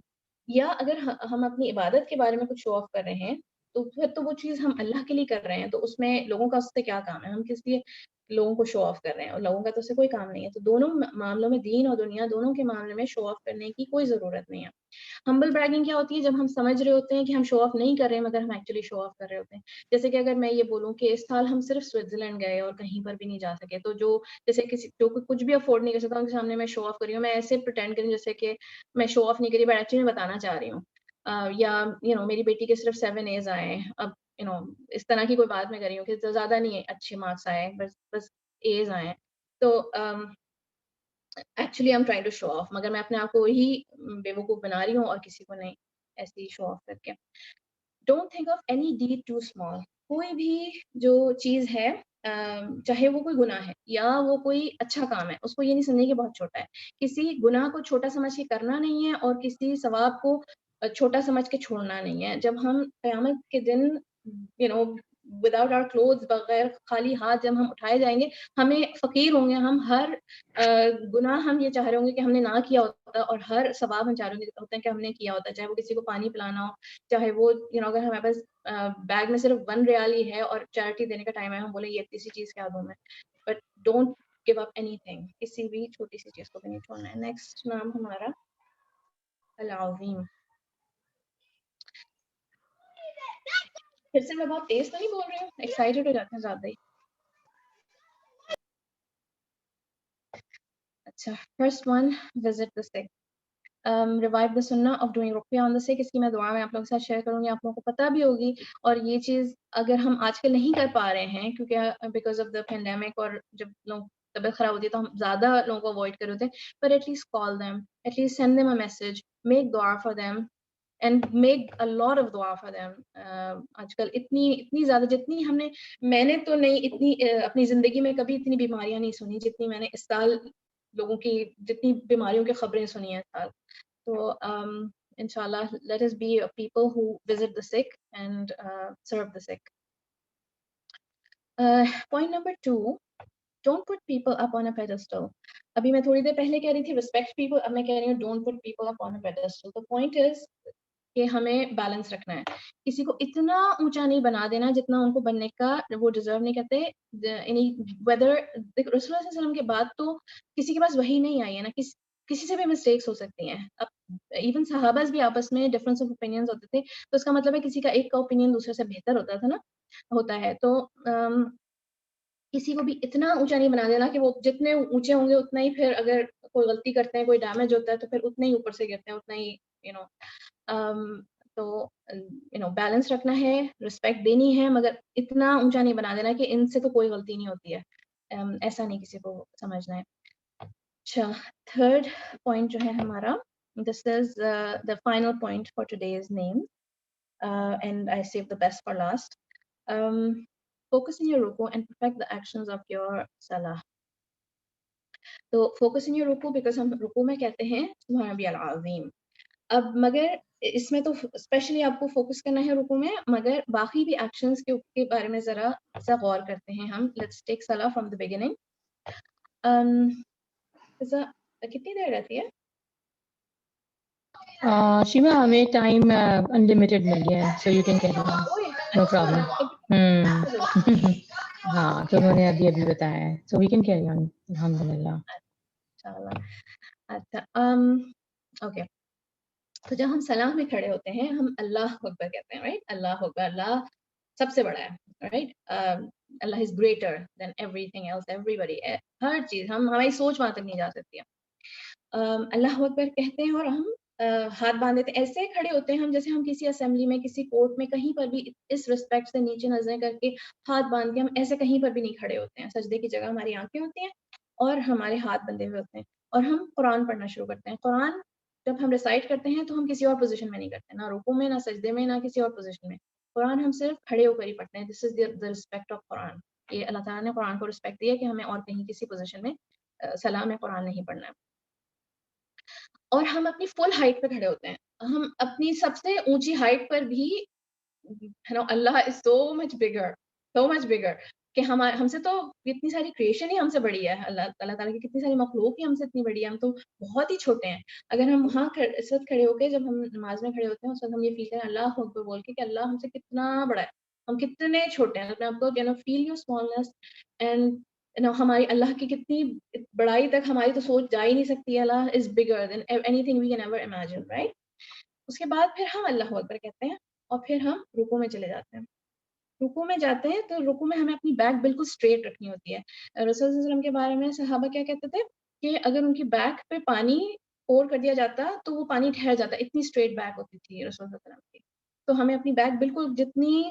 یا اگر ہم اپنی عبادت کے بارے میں کچھ شو آف کر رہے ہیں, تو پھر تو وہ چیز ہم اللہ کے لیے کر رہے ہیں, تو اس میں لوگوں کا اس سے کیا کام ہے؟ ہم کس لیے لوگوں کو شو آف کر رہے ہیں, اور لوگوں کا تو اس سے کوئی کام نہیں ہے. تو دونوں معاملوں میں, دین اور دنیا دونوں کے معاملے میں شو آف کرنے کی کوئی ضرورت نہیں ہے. ہمبل بریگنگ کیا ہوتی ہے؟ جب ہم سمجھ رہے ہوتے ہیں کہ ہم شو آف نہیں کر رہے ہیں مگر ہم ایکچولی شو آف کر رہے ہوتے ہیں. جیسے کہ اگر میں یہ بولوں کہ اس سال ہم صرف سوئٹزرلینڈ گئے اور کہیں پر بھی نہیں جا سکے, تو جو جیسے کسی جو کچھ بھی افورڈ نہیں کر سکتا ان کے سامنے میں شو آف کر رہی ہوں, میں ایسے پریٹینڈ کروں جیسے کہ میں شو آف نہیں کری, بٹ ایکچولی میں بتانا چاہ رہی ہوں. یا میری بیٹی کے صرف 7 A's آئے ہیں, اب اس طرح کی کوئی بات میں کر رہی ہوں کہ زیادہ نہیں اچھے مارکس آئے ہیں, بس A's آئے ہیں. تو actually I'm trying to show off, مگر میں اپنے آپ کو وہی بیوقوف بنا رہی ہوں اور کسی کو نہیں, ایسی شو آف کر کے. Don't think of any deed too small. کوئی بھی جو چیز ہے, چاہے وہ کوئی گناہ ہے یا وہ کوئی اچھا کام ہے, اس کو یہ نہیں سمجھے کہ بہت چھوٹا ہے. کسی گناہ کو چھوٹا سمجھ کے کرنا نہیں ہے اور کسی ثواب کو چھوٹا سمجھ کے چھوڑنا نہیں ہے. جب ہم قیامت کے دن وداؤٹ آور کلوتھز, بغیر خالی ہاتھ جب ہم اٹھائے جائیں گے, ہمیں فقیر ہوں گے, ہم ہر گناہ ہم یہ چاہ رہے ہوں گے کہ ہم نے نہ کیا ہوتا, اور ہر ثواب ہم چاہ رہے ہوتے ہیں کہ ہم نے کیا ہوتا, چاہے وہ کسی کو پانی پلانا ہو, چاہے وہ اگر ہمارے پاس بیگ میں صرف 1 ریال ہی ہے اور چیریٹی دینے کا ٹائم ہے, ہم بولے یہ کسی چیز کیا دوں میں. But don't give up any thing, کسی بھی چھوٹی سی چیز کو بھی نہیں چھوڑنا ہے. نیکسٹ نام ہمارا العظیم. پھر سے میں بہت تیز تو نہیں بول رہی ہوں, ایکسائٹیڈ ہو جاتے ہیں زیادہ ہی. اچھا, فرسٹ ون, وزٹ دا سک. ریوائو دا سنہ آف ڈوئنگ رقیہ آن دا سک. اس کی میں دعا میں آپ لوگوں کے ساتھ شیئر کروں گی, آپ لوگوں کو پتہ بھی ہوگی. اور یہ چیز اگر ہم آج کل نہیں کر پا رہے ہیں کیونکہ بیکاز آف دا پینڈیمک, اور جب لوگ طبیعت خراب ہوتی ہے تو ہم زیادہ لوگوں کو اوائڈ کر ہوتے ہیں, پر at least call them, at least send them a message, make دعا for them and make a lot of دعا فار دیم. آج کل اتنی زیادہ, جتنی میں نے تو نہیں اتنی اپنی زندگی میں کبھی اتنی بیماریاں نہیں سنی جتنی میں نے اس سال لوگوں کی جتنی بیماریوں کی خبریں سنی ہیں اس سال. تو inshallah, let us be a people who visit the sick and serve the sick. Point number 2, don't put people up on a pedestal. ابھی میں تھوڑی دیر پہلے کہہ رہی تھی respect people, اب میں کہہ رہی ہوں don't put people up on a pedestal. The point is کہ ہمیں بیلنس رکھنا ہے. کسی کو اتنا اونچا نہیں بنا دینا جتنا ان کو بننے کا وہ ڈیزرو نہیں کرتے. ویدر رسول اللہ صلی اللہ علیہ وسلم کے بعد تو کسی کے پاس وہی نہیں آئی ہے نا, کسی سے بھی مسٹیکس ہو سکتی ہیں. اب ایون صحابہ بھی آپس میں ڈفرینس آف اوپینینز ہوتے تھے, تو اس کا مطلب ہے کسی کا ایک کا اوپینین دوسرے سے بہتر ہوتا تھا نا, ہوتا ہے. تو کسی کو بھی اتنا اونچا نہیں بنا دینا کہ وہ جتنے اونچے ہوں گے اتنا ہی, پھر اگر کوئی غلطی کرتے ہیں, کوئی ڈیمیج ہوتا ہے تو پھر اتنے ہی اوپر سے گرتے ہیں, اتنا ہی تو بیلنس رکھنا ہے, رسپیکٹ دینی ہے, مگر اتنا اونچا نہیں بنا دینا کہ ان سے تو کوئی غلطی نہیں ہوتی ہے, ایسا نہیں کسی کو سمجھنا ہے. اچھا, تھرڈ پوائنٹ جو ہے ہمارا, this is the final point for today's name, and I saved the best for last. Focus in your ruku and perfect the actions of your salah. تو focus in your ruku, because ہم رکوع میں کہتے ہیں سبحان ربی العظیم. اب مگر اس میں تو اسپیشلی آپ کو فوکس کرنا ہے رکوع میں, مگر باقی بھی ایکشنز کے بارے میں ذرا سا غور کرتے ہیں ہم. لیٹس ٹیک صلاح فرام دی بگننگ. کتنی دیر رہتی ہے شیما؟ ہمیں ٹائم انلمیٹڈ مل گیا ہے, so you can carry on, no problem. ہاں, تو انہوں نے ابھی بتایا ہے, سو وی کین کیری آن الحمدللہ. اچھا, اوکے. تو جب ہم سلام میں کھڑے ہوتے ہیں ہم اللہ اکبر کہتے ہیں, رائٹ؟ اللہ اکبر, اللہ سب سے بڑا ہے, right? Allah is greater than everything else, everybody, ہر چیز, ہماری سوچ وہاں تک نہیں جا سکتی ہے. اللہ اکبر کہتے ہیں اور ہم ہاتھ باندھ دیتے ہیں, ایسے کھڑے ہوتے ہیں ہم جیسے ہم کسی اسمبلی میں, کسی کورٹ میں, کہیں پر بھی اس رسپیکٹ سے نیچے نظریں کر کے ہاتھ باندھ کے ہم ایسے کہیں پر بھی نہیں کھڑے ہوتے ہیں. سجدے کی جگہ ہماری آنکھیں ہوتی ہیں اور ہمارے ہاتھ بندھے ہوئے ہوتے ہیں, اور ہم قرآن پڑھنا شروع کرتے ہیں. قرآن جب ہم ریسائٹ کرتے ہیں تو ہم کسی اور پوزیشن میں نہیں کرتے, نہ رکوع میں, نہ سجدے میں, نہ کسی اور پوزیشن میں. قرآن ہم صرف کھڑے ہو کر ہی پڑھتے ہیں. دس از دی رسپیکٹ آف قرآن. یہ اللہ تعالیٰ نے قرآن کو رسپیکٹ دی ہے کہ ہمیں اور کہیں کسی پوزیشن میں سلام میں قرآن نہیں پڑھنا ہے. اور ہم اپنی فل ہائٹ پہ کھڑے ہوتے ہیں, ہم اپنی سب سے اونچی ہائٹ پر بھی, اللہ از سو مچ بگر, کہ ہم سے تو اتنی ساری کریشن ہی ہم سے بڑی ہے, اللہ تعالیٰ کی کتنی ساری مخلوق ہی ہم سے اتنی بڑی ہے, ہم تو بہت ہی چھوٹے ہیں. اگر ہم وہاں اس وقت کھڑے ہو کے, جب ہم نماز میں کھڑے ہوتے ہیں, اس وقت ہم یہ فیل کریں اللہ اکبر بول کے کہ اللہ ہم سے کتنا بڑا ہے, ہم کتنے چھوٹے ہیں, اپنے آپ کو فیل یور اسمالنس اینڈ ہماری اللہ کی کتنی بڑائی تک ہماری تو سوچ جا ہی نہیں سکتی. Allah is bigger than anything we can ever imagine, right. اس کے بعد پھر ہم اللہ اکبر کہتے ہیں اور پھر ہم رکوع میں چلے جاتے ہیں. رکوع میں جاتے ہیں تو رکوع میں ہمیں اپنی بیک بالکل اسٹریٹ رکھنی ہوتی ہے. رسول صلی اللہ علیہ وسلم کے بارے میں صحابہ کیا کہتے تھے کہ اگر ان کی بیک پہ پانی پور کر دیا جاتا تو وہ پانی ٹھہر جاتا, اتنی اسٹریٹ بیک ہوتی تھی رسول صلی اللہ علیہ وسلم کی. تو ہمیں اپنی بیک بالکل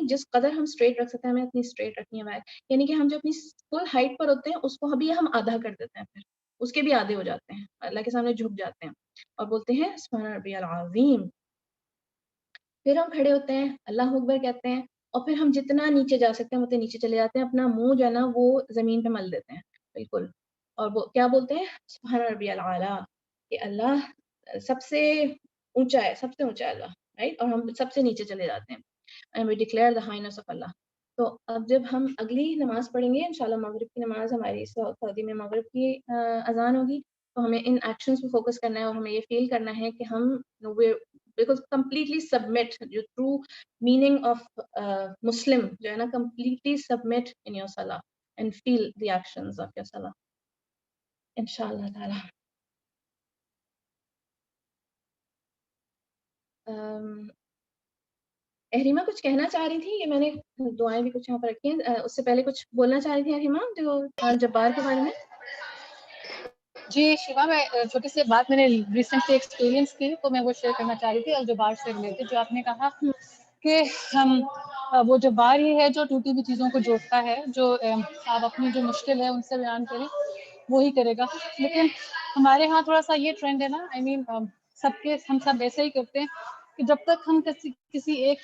جس قدر ہم اسٹریٹ رکھ سکتے ہیں ہمیں اتنی اسٹریٹ رکھنی ہے بیک. یعنی کہ ہم جو اپنی فل ہائٹ پر ہوتے ہیں اس کو ابھی ہم آدھا کر دیتے ہیں, پھر اس کے بھی آدھے ہو جاتے ہیں, اللہ کے سامنے جھک جاتے ہیں اور بولتے ہیں سبحان ربی العظیم. پھر ہم کھڑے ہوتے ہیں, اللہ اکبر کہتے ہیں اور پھر ہم جتنا نیچے جا سکتے ہیں اتنے نیچے چلے جاتے ہیں. اپنا منہ جو ہے نا وہ زمین پہ مل دیتے ہیں بالکل, اور وہ کیا بولتے ہیں سبحان ربی الاعلیٰ, کہ اللہ سب سے اونچا ہے, سب سے اونچا ہے اللہ, رائٹ. اور ہم سب سے نیچے چلے جاتے ہیں and we declare the highness of Allah. تو اب جب ہم اگلی نماز پڑھیں گے انشاءاللہ, مغرب کی نماز ہماری سعودی میں مغرب کی اذان ہوگی, تو ہمیں ان ایکشنز پہ فوکس کرنا ہے اور ہمیں یہ فیل کرنا ہے کہ ہم because completely submit, جو true meaning of Muslim جو ہے نا, completely submit in your salah and feel the actions of your salah inshallah ta'ala. احریمہ کچھ کہنا چاہ رہی تھی, یہ میں نے دعائیں بھی کچھ یہاں پر رکھی ہیں, اس سے پہلے کچھ بولنا چاہ رہی تھی احریمہ جو جبار کے بارے میں. جی شیوا, میں چھوٹی سی بات میں نے ریسنٹلی ایکسپیرینس کی تو میں وہ شیئر کرنا چاہ رہی تھی الجبار سے ریلیٹڈ. جو آپ نے کہا کہ ہم وہ جبار ہی ہے جو ٹوٹی ہوئی چیزوں کو جوڑتا ہے, جو آپ اپنی جو مشکل ہے ان سے بیان کریں وہی کرے گا. لیکن ہمارے ہاں تھوڑا سا یہ ٹرینڈ ہے نا, آئی مین ہم سب ایسے ہی کرتے ہیں کہ جب تک ہم کسی ایک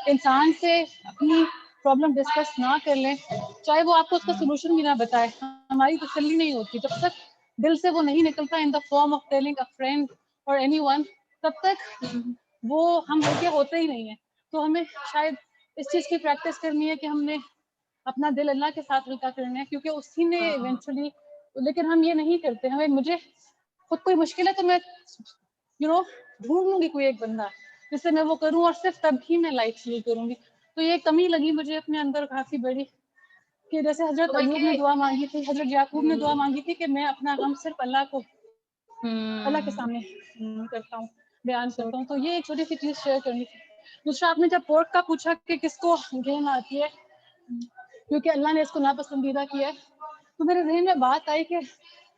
انسان سے اپنی پرابلم ڈسکس نہ کر لیں, چاہے وہ آپ کو اس کا سولوشن بھی نہ بتائے, ہماری تسلی نہیں ہوتی جب تک دل سے وہ نہیں نکلتا in the form of telling a friend اور اینی ون, تب تک وہ ہم ہلکے ہوتے ہی نہیں ہیں. تو ہمیں شاید اس چیز کی پریکٹس کرنی ہے کہ ہم نے اپنا دل اللہ کے ساتھ ہلکا کرنا ہے, کیونکہ اسی نے ایونچولی, لیکن ہم یہ نہیں کرتے. مجھے خود کوئی مشکل ہے تو میں ڈھونڈ لوں گی کوئی ایک بندہ جس سے میں وہ کروں, اور صرف تب ہی میں لائف شروع کروں گی. تو یہ کمی لگی مجھے اپنے اندر کافی بڑی, کہ جیسے حضرت ایوب نے دعا مانگی تھی, حضرت یعقوب نے دعا مانگی تھی کہ میں اپنا غم صرف اللہ کے سامنے کرتا ہوں, بیان کرتا ہوں. تو یہ ایک چھوٹی سی چیز شیئر کرنی تھی. دوسرا, آپ نے جب پورک کا پوچھا کہ کس کو گھین آتی ہے کیونکہ اللہ نے اس کو ناپسندیدہ کیا ہے, تو میرے ذہن میں بات آئی کہ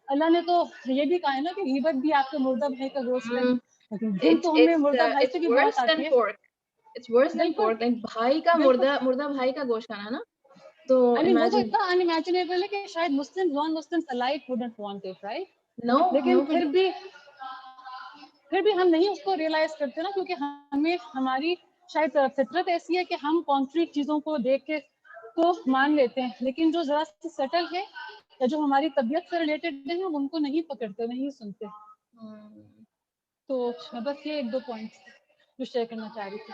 اللہ نے تو یہ بھی کہا ہے نا کہ غیبت بھی آپ کے مردہ بھائی کا گوشت ہے, لیکن گھن تو ہمیں مردہ بھائی سے بھی بہت آتی ہے. It's worse than pork. Like بھائی کا مردہ بھائی کا گوشت کھانا نا, تو وہ تو اتنا unimaginable ہے کہ شاید Muslims, non-Muslims alike wouldn't want it, right? No, لیکن پھر بھی ہم نہیں اس کو ریئلائز کرتے نا, کیونکہ ہمیں ہماری شاید فطرت ایسی ہے کہ ہم کانکریٹ چیزوں کو دیکھ کے تو مان لیتے ہیں, لیکن جو ذرا سی سٹل ہے یا جو ہماری طبیعت سے ریلیٹڈ ہے ہم ان کو نہیں پکڑتے, نہیں سنتے. تو بس یہ ایک دو پوائنٹس جو شیئر کرنا چاہ رہی تھی.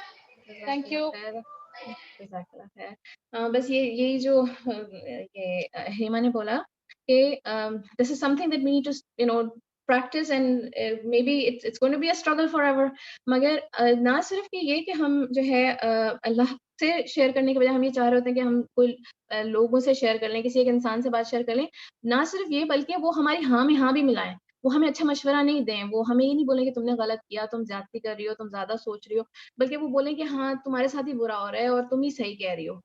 Thank you. بس یہی جو یہ حیمہ نے بولا کہ this is something that we need to practice and maybe it's going to be a struggle forever. مگر نہ صرف کہ یہ کہ ہم جو ہے اللہ سے شیئر کرنے کے بجائے ہم یہ چاہ رہے ہوتے ہیں کہ ہم کوئی لوگوں سے شیئر کر لیں, کسی ایک انسان سے بات شیئر کر لیں. نہ صرف یہ بلکہ وہ ہماری ہاں میں ہاں بھی ملائیں, وہ ہمیں اچھا مشورہ نہیں دیں, وہ ہمیں یہ نہیں بولیں کہ تم نے غلط کیا, تم زیادتی کر رہی ہو, تم زیادہ سوچ رہی ہو, بلکہ وہ بولیں کہ ہاں تمہارے ساتھ ہی برا ہو رہا ہے اور تم ہی صحیح کہہ رہی ہو.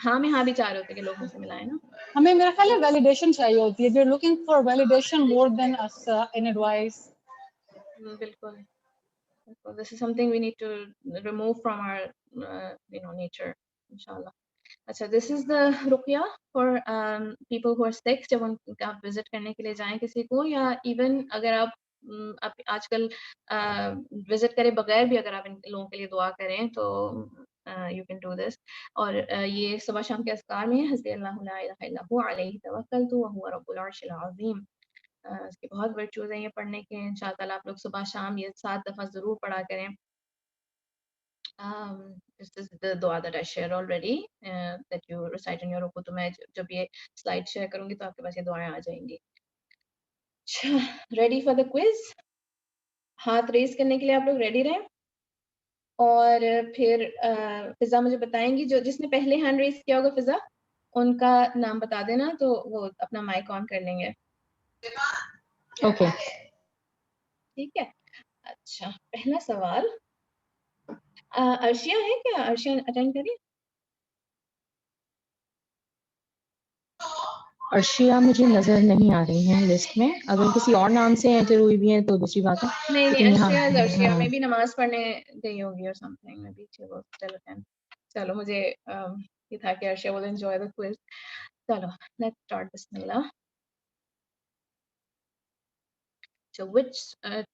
ہاں میں ہاں بھی چاہ رہے ہوتے کہ لوگوں سے ملائیں نا. ہمیں میرا خیال ہے ویلیڈیشن چاہیے ہوتی ہے. we're looking for validation more than us in advice. بالکل. This is something we need to remove from our nature inshallah. اچھا, this is the Ruqaiya for people who are sick. جب آپ وزٹ کرنے کے لیے جائیں کسی کو, یا ایون اگر آپ آج کل وزٹ کرے بغیر بھی اگر آپ ان لوگوں کے لیے دعا کریں تو you can do this. اور یہ صبح شام کے اذکار میں ہے, حسبی اللہ لا الہ الا هو علیہ توکلت وهو رب العرش العظیم. اس کے بہت ورچوز ہیں یہ پڑھنے کے, انشاءاللہ آپ لوگ صبح شام یہ 7 دفعہ ضرور پڑھا کریں. This is the dua that I shared already, that you recite in your ruku. تو میں جب یہ slide share کروں گی تو آپ کے پاس یہ دعائیں آ جائیں گی. Ready for the quiz? ہاتھ ریز کرنے کے لیے آپ لوگ ریڈی رہیں, اور پھر فضا مجھے بتائیں گی, جس نے پہلے ہینڈ ریز کیا ہوگا فضا, ان کا نام بتا دینا تو وہ اپنا مائک آن کر لیں گے. اوکے ٹھیک ہے. اچھا, پہلا سوال ارشیا ہے کیا؟ ارشیا اٹینڈ کریے. ارشیا مجھے نظر نہیں آ رہی ہیں لسٹ میں, اگر کسی اور نام سے انٹر ہوئی بھی ہیں تو دوسری بات ہے. نہیں لیکن یہاں ارشیا ہاں میں بھی نماز پڑھنے گئی ہوگی اور سم تھنگ میں بھی. چلو مجھے یہ تھا کہ ارشیا will enjoy the quiz. چلو let's start. بسم اللہ. So which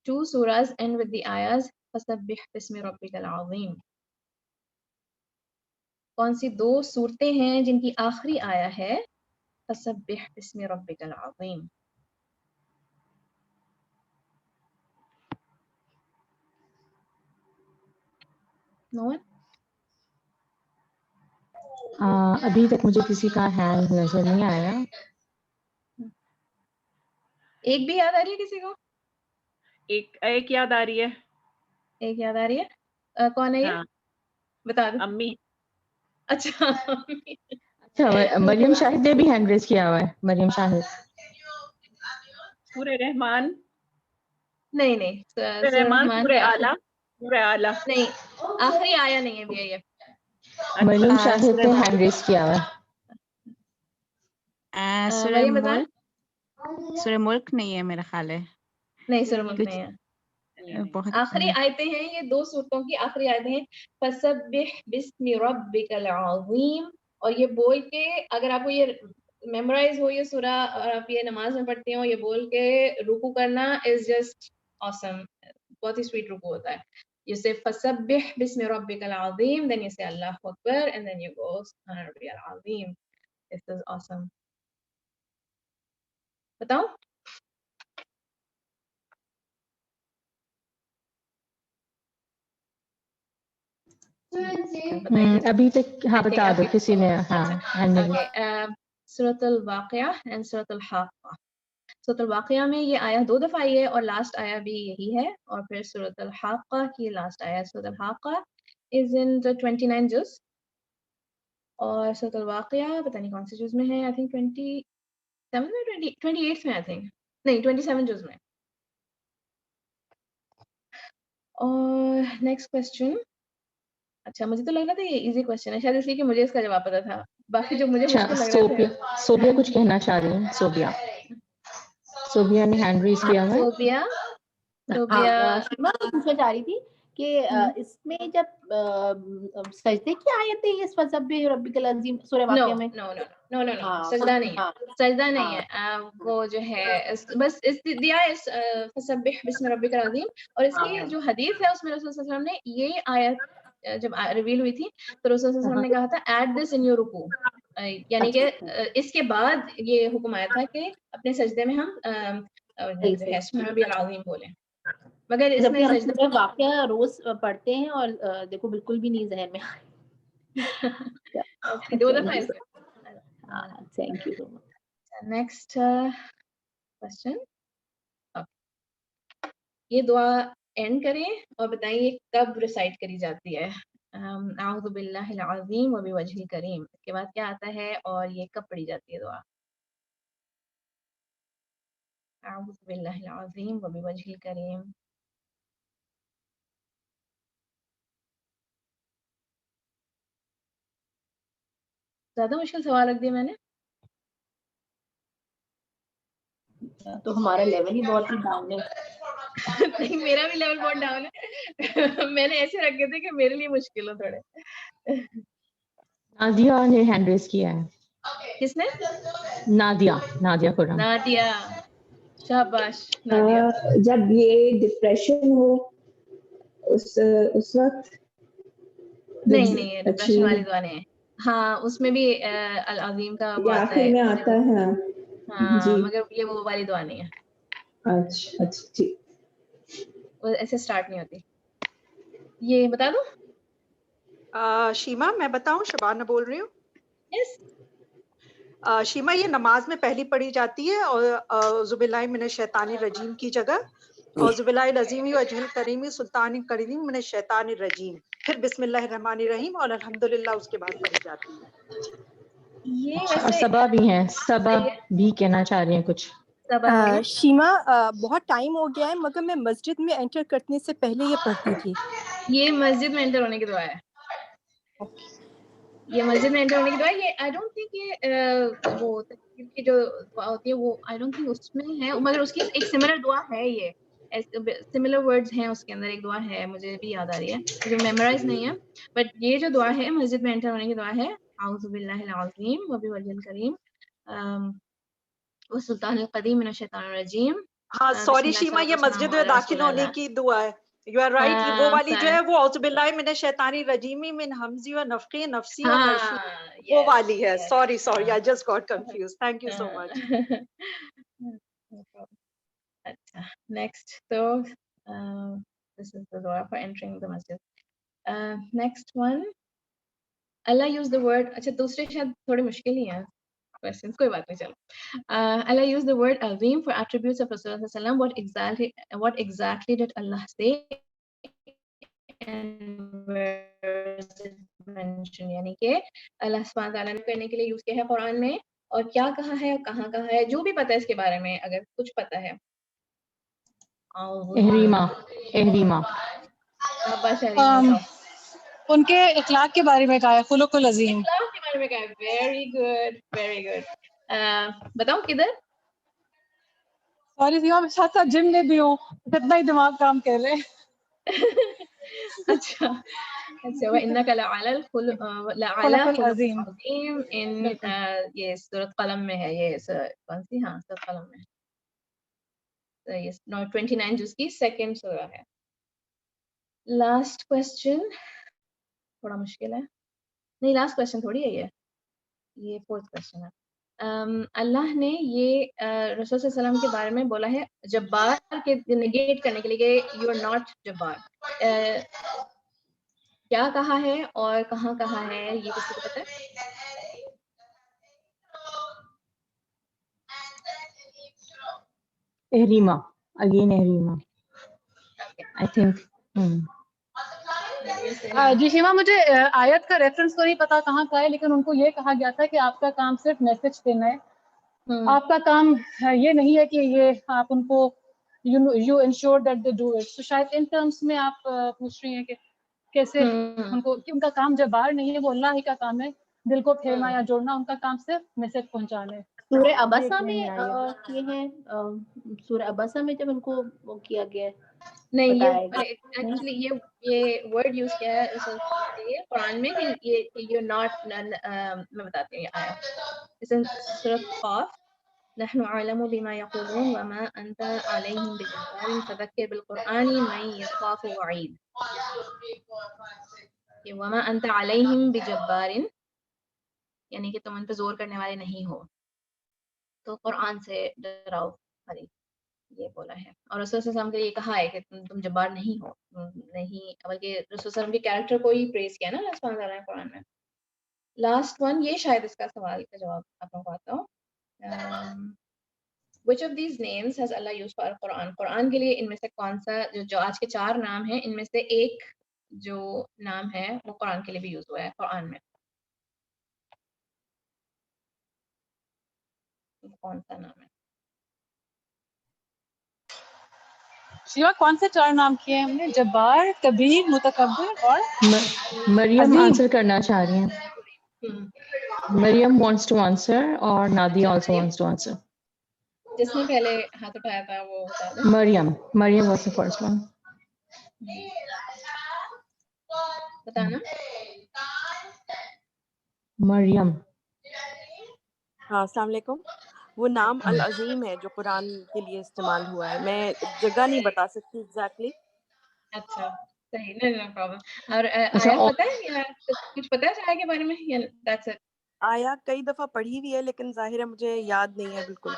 two surahs end with the ayahs فَسَبِّحْ بِاسْمِ رَبِّكَ الْعَظِيمِ؟ کون سی دو صورتیں ہیں جن کی آخری آیا ہے فَسَبِّحْ بِاسْمِ رَبِّكَ الْعَظِيمِ؟ No one? ابھی تک مجھے کسی کا ہینڈ نظر نہیں آیا. ایک بھی یاد آ رہی ہے کسی کو؟ ایک یاد آ رہی ہے. ایک یاد آ رہی ہے. کون ہے یہ؟ ہاں بتا دو. امی. اچھا اچھا, مریم شاہد نے بھی ہینڈ ریز کیا ہوا ہے. مریم شاہد. سورہ رحمان. نہیں سورہ رحمان, سورہ اعلیٰ. سورہ اعلیٰ. نہیں, آخری آیا نہیں ہے بھی یہ. مریم شاہد نے ہینڈ ریز کیا ہوا ہے. سورہ مریم بتائیں. ملک. سورہ ملک نہیں ہے میرا خیال ہے. نہیں سورہ ملک نہیں ہے. بہت آخری آیتیں ہیں یہ, دو صورتوں کی آخری آیتیں ہیں فَسَبِّحْ بِاسْمِ رَبِّكَ الْعَظِيمِ. اور یہ بول کے اگر آپ کو یہ میمورائز ہو یہ سورہ اور آپ یہ نماز میں پڑھتے ہو, یہ بول کے رکوع کرنا از جسٹ آسم. بہت ہی سویٹ رکوع ہوتا ہے. You say فَسَبِّحْ بِاسْمِ رَبِّكَ الْعَظِيمِ, then you say Allahu Akbar, and then you go Subhana Rabbiyal Azim. This is awesome. بتاؤ. ابھی تک ہاں بتا دو کسی نے. ہاں سورۃ الواقعہ اینڈ سورۃ الحاقہ. سورۃ الواقعہ میں یہ آیا 2 دفعہ آئی ہے اور لاسٹ آیا بھی یہی ہے, اور پھر سورۃ الحاقہ کی لاسٹ آیا. سورۃ الحاقہ از ان the 29 جز, اور سورۃ الواقعہ پتہ نہیں کون سے جز میں ہے. آئی تھنک 27 میں 28 میں, آئی تھنک نہیں 27 جز میں. اور نیکسٹ کوشچن. اچھا مجھے تو لگ رہا تھا یہ ایزی کوشچن ہے شاید, اس لیے کہ مجھے اس کا جواب پتا تھا. باقی جو مجھے مشکل لگ رہے تھے. صوبیہ کچھ کہنا چاہ رہی ہیں. صوبیہ نے ہینڈ ریز کیا ہوا ہے. صوبیہ شیما پوچھنا چاہ رہی تھی کہ اس میں جب سجدے کی آیت ہے یہ فَسَبِّحْ رَبِّكَ الْعَظِيمِ سورہ واقعہ میں؟ نو سجدہ نہیں ہے. سجدہ نہیں ہے. وہ جو ہے بس دیا ہے فَسَبِّحْ بِاسْمِ رَبِّكَ الْعَظِيمِ. اور اس کی جو حدیث ہے اس میں رسول صلی اللہ علیہ وسلم نے یہ آیت جب ریویل ہوئی تھی تو رسول صلی اللہ علیہ وسلم نے کہا تھا ایڈ دس ان یور رکوع, یعنی کہ اس کے بعد یہ حکم آیا تھا کہ اپنے سجدے میں ہم جو ہے اسم ربی العظیم بولیں. مگر اس میں سجدہ واقعہ روز پڑھتے ہیں اور دیکھو بالکل بھی نہیں ذہن میں آئے. 2 دفعہ ایسے. Thank you so much. Next question. یہ دعا اینڈ کریں اور بتائیں یہ کب ریسائٹ کری جاتی ہے. اعوذ باللہ العظیم وبوجہ الکریم, اس کے بعد کیا آتا ہے اور یہ کب پڑھی جاتی ہے دعا؟ اعوذ باللہ العظیم وبوجہ الکریم. زیادہ مشکل سوال رکھ دیا میں نے. تو ہمارا لیول ہی بہت ہی ڈاؤن ہے. نہیں میرا بھی لیول بہت ڈاؤن ہے. میں نے ایسے رکھے تھے کہ میرے لیے مشکل ہو تھوڑے. نادیہ نے ہینڈ ریز کیا ہے. کس نے؟ نادیہ خرم. نادیہ. شاباش نادیہ. جب یہ ڈپریشن ہو اس وقت نہیں ڈپریشن والی دعا نہیں ہے. ہاں اس میں بھی العظیم کا وہ آتا ہے. آخر میں آتا ہے. ہاں مگر یہ وہ والی دعا نہیں ہے. اچھا ٹھیک. وہ ایسے اسٹارٹ نہیں ہوتی. یہ بتا دوں شیما میں بتاؤں، شبانہ بول رہی ہوں. Yes. شیما یہ نماز میں پہلی پڑھی جاتی ہے اور اعوذ باللہ من الشیطان الرجیم کی جگہ اعوذ باللہ العظیم وجہ الکریم سلطان الکریم من الشیطان الرجیم، پھر بسم اللہ الرحمن الرحیم اور الحمدللہ اس کے بعد پڑھی جاتی ہے. یہ اور ویسے صبا بھی ہیں، صبا بھی کہنا چاہ رہی ہیں کچھ. شیما بہت ٹائم ہو گیا ہے مگر میں مسجد میں انٹر کرنے سے پہلے یہ پڑھتی تھی. یہ مسجد میں انٹر ہونے کی دعا ہے. یہ مسجد میں انٹر ہونے کی دعا ہے. یہ آئی ڈونٹ تھنک یہ وہ تکبیر کی جو دعا ہوتی ہے وہ آئی ڈونٹ تھنک اس میں ہے، مگر اس کی ایک سملر دعا ہے. یہ سملر ورڈز ہیں اس کے اندر، ایک دعا ہے مجھے بھی یاد آ رہی ہے، جو میمورائز نہیں ہے، بٹ یہ جو دعا ہے مسجد میں انٹر ہونے کی دعا ہے اعوذ باللہ العظیم وبوجہ الکریم والسلطان القدیم من الشیطان الرجیم. ہاں سوری شیما، یہ مسجد میں داخل ہونے کی دعا ہے. You are right. وہ والی جو ہے وہ اعوذ باللہ من الشیطان الرجیم من ہمزی و نفخی نفسی و نفسی وہ والی ہے. Sorry I just got confused. Thank you so much. اچھا نیکسٹ تو this is the dua for entering the masjid. Next one, Allah used the word. اچھا دوسرے شاید تھوڑے مشکل ہی ہیں questions، کوئی بات نہیں چلو. Allah used the word azim for attributes of Rasulullah sallallahu alaihi wasallam. What exactly did Allah say and where is it mentioned؟ یعنی کہ اللہ سبحانہ تعالیٰ نے کرنے کے لیے یوز کیا ہے قرآن میں، اور کیا کہا ہے اور کہاں کہا ہے، جو بھی پتہ ہے اس کے بارے میں اگر کچھ پتہ ہے. احریمہ ان کے اخلاق کے بارے میں کہا ہے، خلق العظیم. اخلاق کے بارے میں کہا ہے. Very good very good. بتاؤ کدھر؟ سوری سیما، میں ساتھ ساتھ جم میں بھی ہوں، اتنا ہی دماغ کام کر رہے. اچھا وَإِنَّكَ لَعَلَى خلق العظیم. یہ سورۃ قلم میں ہے. یہ کون سی؟ ہاں سورۃ قلم میں. 29 جز کی سیکنڈ سورہ ہے. لاسٹ کوسچن تھوڑا مشکل ہے، نہیں لاسٹ کوسچن تھوڑی ہے، یہ فورتھ کوسچن ہے. اللہ نے یہ رسول صلی اللہ علیہ وسلم کے بارے میں بولا ہے جبار کے نگیٹ کرنے کے لیے کہ یو آر ناٹ جبار. کیا کہا ہے اور کہاں کہا ہے، یہ کسی کو پتہ ہے؟ احریمہ اگین احریمہ آئی تھنک. جی شیما، مجھے آیت کا ریفرنس تو نہیں پتا کہاں کا ہے، لیکن ان کو یہ کہا گیا تھا کہ آپ کا کام صرف میسج دینا ہے. آپ کا کام یہ نہیں ہے کہ یہ آپ ان کو you ensure that they do it. تو شاید ان ٹرمس میں آپ پوچھ رہی ہیں کہ کیسے ان کو، کہ ان کا کام جبار نہیں ہے، وہ اللہ ہی کا کام ہے دل کو پھیرنا یا جوڑنا. ان کا کام صرف میسج پہنچانا ہے. سورہ ابسا میں یہ ہے، سورہ ابسا میں جب ان کو وہ کیا گیا ہے. نہیں، یہ ایکچولی یہ ورڈ یوز کیا ہے قرآن میں کہ یہ یو ناٹ، میں بتاتی ہوں. یہ آیا سورۃ قاف، نحن اعلم بما يقولون وما انت عليهم بجبار فذكر بالقرآن من يخاف وعید. وما انت عليهم بجبار یعنی کہ تم ان پہ زور کرنے والے نہیں ہو، تو قرآن سے ڈراؤ خری، یہ بولا ہے. اور رسول صلی اللہ علیہ وسلم کے لیے کہا ہے کہ تم جبار نہیں ہو، نہیں، بلکہ رسول صلی اللہ علیہ وسلم کے کیریکٹر کو ہی پریز کیا نا اللہ سبحانہ تعالیٰ نے قرآن میں. لاسٹ ون، یہ شاید اس کا سوال کا جواب آپ لوگوں کو آتا ہوں. which of these names has Allah used for Quran؟ قرآن کے لیے ان میں سے کون سا، جو آج کے 4 نام ہیں ان میں سے ایک جو نام ہے وہ قرآن کے لیے بھی یوز ہوا ہے قرآن میں؟ کون سا نام ہے؟ شیوا کون سے 4 نام کیے ہیں ہم نے؟ جبار، کبیر، متکبر اور مریم آنسر کرنا چاہ رہی ہیں. مریم wants to answer اور Nadia also wants to answer. جس نے پہلے ہاتھ اٹھایا تھا وہ بتا دیں. مریم was the first one. بتانا. مریم. ہاں السلام علیکم. وہ نام العظیم ہے جو قرآن کے لیے استعمال ہوا ہے. میں جگہ نہیں بتا سکتی ایگزیکٹلی. اچھا صحیح، نو پرابلم. اور آیا پتہ ہے یا کچھ پتہ ہے آیا کے بارے میں یا دیٹس اٹ؟ آیا کئی دفعہ پڑھی ہوئی ہے لیکن ظاہر ہے مجھے یاد نہیں ہے بالکل.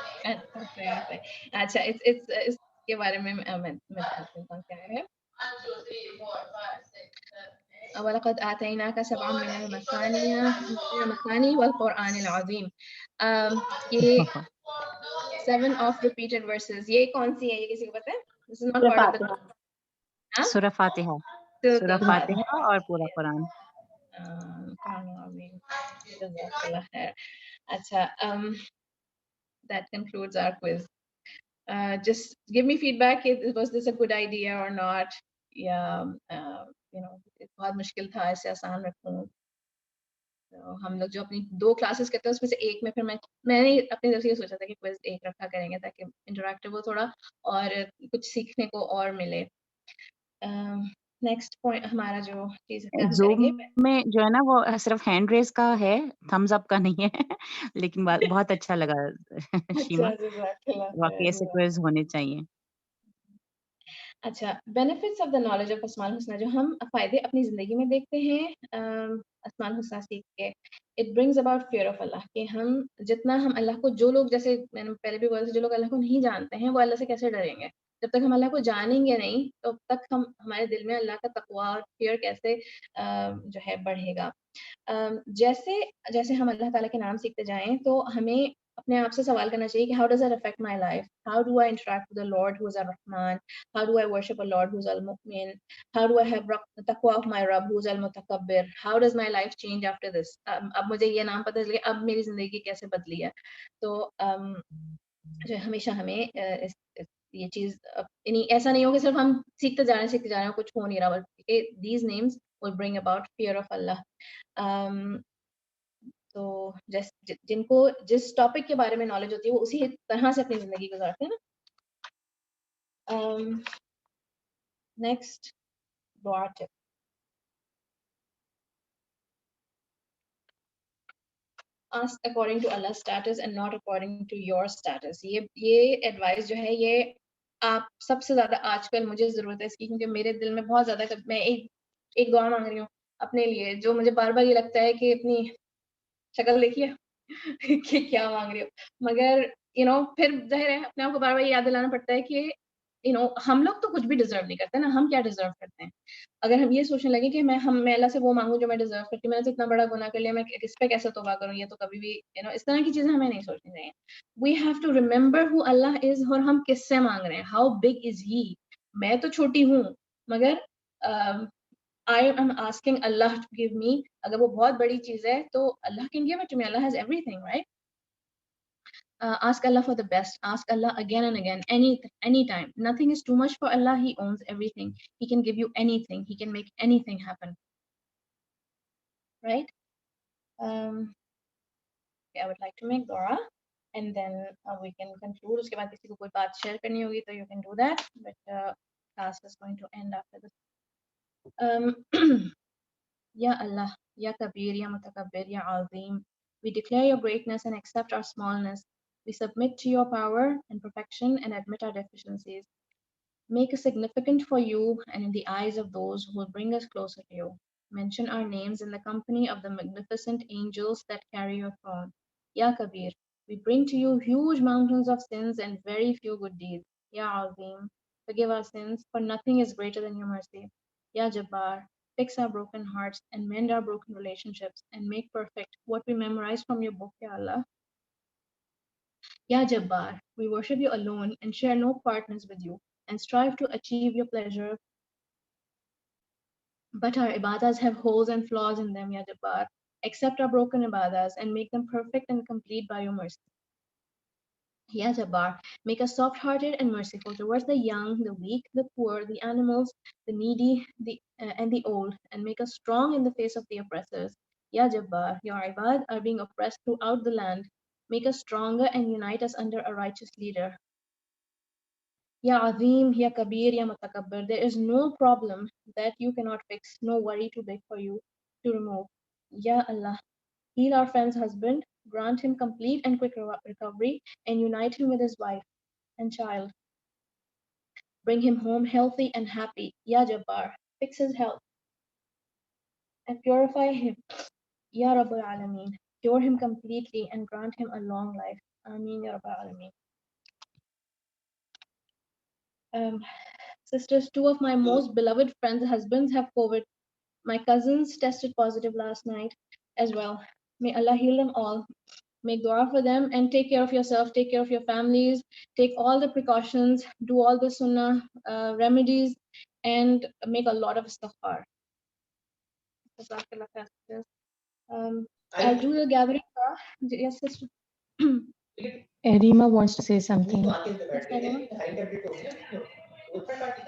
اچھا اس کے بارے میں بتاتی ہوں کیا ہے. وَلَقَدْ آتَيْنَاكَ سَبْعًا مِنَ الْمَثَانِي وَالْقُرْآنِ الْعَظِيمِ. یہ 7 of repeated verses. یہ کون سی ہے؟ یہ کسی کو پتہ ہے؟ This is not part of the ہاں سورہ فاتحہ، سورہ فاتحہ اور پورا قرآن. قرآن العظیم. جزاک اللہ خیر. اچھا that concludes our quiz. Just give me feedback. Was this a good idea or not? Yeah, بہت مشکل تھا، ایسے آسان رکھوں. ہم لوگ جو اپنی 2 کلاسز کرتے ہیں اس میں سے ایک میں پھر میں نے اپنی طرف سے یہ سوچا تھا کہ کوئز ایک رکھا کریں گے تاکہ انٹریکٹیو ہو تھوڑا اور کچھ سیکھنے کو اور ملے. نیکسٹ پوائنٹ ہمارا جو چیز ہے ہم کریں زوم گے میں جو ہے نا وہ صرف ہینڈ ریز کا ہے، تھمز اپ کا نہیں ہے. لیکن بہت اچھا لگا شیما، واقعی ایسے کوئز ہونے چاہیے. اچھا، benefits of the knowledge of اسماء الحسنہ، جو ہم فائدے اپنی زندگی میں دیکھتے ہیں اسماء الحسنہ سیکھ کے. It brings about fear of Allah, کہ ہم جتنا ہم اللہ کو، جو لوگ جیسے میں نے پہلے بھی بولا تھا، جو لوگ اللہ کو نہیں جانتے ہیں وہ اللہ سے کیسے ڈریں گے؟ جب تک ہم اللہ کو جانیں گے نہیں تو تک ہمارے دل میں اللہ کا تقویٰ اور فیئر کیسے جو ہے بڑھے گا. جیسے جیسے ہم اللہ تعالیٰ کے نام سیکھتے جائیں تو ہمیں اپنے آپ سے سوال کرنا چاہیے کہ how does it affect my life, how do I interact with the lord who is الرحمن، how do I worship a Lord who's al-Mu'min, how do I have taqwa of my Rabb who's al-Mutakabbir, how does my life change after this. اب مجھے یہ نام پتہ چل گیا، اب میری زندگی کیسے بدلی ہے. تو جو ہمیشہ ہمیں یہ چیز یعنی ایسا نہیں ہو کہ صرف ہم سیکھتے جا رہے ہیں کچھ ہو نہیں رہا، بلکہ these names will bring about fear of Allah. تو جن کو جس ٹاپک کے بارے میں نالج ہوتی ہے وہ اسی طرح سے اپنی زندگی گزارتے ہیں نا. Next, dua tip. Ask according to Allah's status and not according to your status. یہ ایڈوائس جو ہے یہ آپ سب سے زیادہ آج کل مجھے ضرورت ہے اس کی، کیونکہ میرے دل میں بہت زیادہ میں ایک دعا مانگ رہی ہوں اپنے لیے، جو مجھے بار بار یہ لگتا ہے کہ اپنی شکل دیکھیے کہ کیا مانگ رہی ہو، مگر پھر ظاہر ہے اپنے آپ کو بار بار یاد دلانا پڑتا ہے کہ ہم لوگ تو کچھ بھی ڈیزرو نہیں کرتے نا، ہم کیا ڈیزرو کرتے ہیں؟ اگر ہم یہ سوچنے لگے کہ میں اللہ سے وہ مانگوں جو میں ڈیزرو کرتی ہوں، میں نے تو اتنا بڑا گناہ کر لیا، میں اس پہ کیسے توبہ کروں، یہ تو کبھی بھی اس طرح کی چیزیں ہمیں نہیں سوچنی چاہیے. We have to remember who Allah is, اور ہم کس سے مانگ رہے ہیں. How big is he. میں تو چھوٹی ہوں مگر I am asking Allah to give me. اگر وہ بہت بڑی چیز ہے تو اللہ can give it to me. Allah has everything, right? Ask Allah for the best. Ask Allah again and again, anytime. Nothing is too much for Allah. He owns everything. He can give you anything. He can make anything happen. Right? Okay, I would like to make dua, and then we can conclude. Uske baad kisi ko koi baat share karni hogi to you can do that. But class is going to end after this. Ya Allah, Ya Kabir, Ya Mutakabbir, Ya Azim. We declare your greatness and accept our smallness. We submit to your power and perfection and admit our deficiencies. Make us significant for you and in the eyes of those who will bring us closer to you. Mention our names in the company of the magnificent angels that carry your throne. Ya Kabir, we bring to you huge mountains of sins and very few good deeds. Ya Azim, forgive our sins, for nothing is greater than your mercy. Ya Jabbar, fix our broken hearts and mend our broken relationships and make perfect what we memorize from your book, Ya Allah. Ya Jabbar, we worship you alone and share no partners with you and strive to achieve your pleasure. But our ibadas have holes and flaws in them, Ya Jabbar. Accept our broken ibadas and make them perfect and complete by your mercy. Ya Jabbar, make us soft-hearted and merciful towards the young, the weak, the poor, the animals, the needy, and the old, and make us strong in the face of the oppressors. Ya Jabbar, your ibad are being oppressed throughout the land. Make us stronger and unite us under a righteous leader. Ya Azim, Ya Kabir, Ya Mutakabbir, there is no problem that you cannot fix, no worry too big for you to remove. Ya Allah, heal our friend's husband, grant him complete and quick recovery, and unite him with his wife and child. Bring him home healthy and happy. Ya Jabbar, fix his health and purify him. Ya Rabbul Alameen, cure him completely and grant him a long life. Ameen, Ya Rabbul Alameen. Sisters, 2 of my most beloved friends' husbands have COVID. My cousins tested positive last night as well. May Allah heal them all. Make dua for them and take care of yourself, take care of your families, take all the precautions, do all the sunnah remedies, and make a lot of istighfar. I'll do the gathering. Yes, sister. Rima wants to say something. Yes, Rima.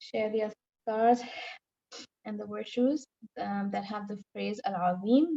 Share the azkars and the virtues that have the phrase al-azim.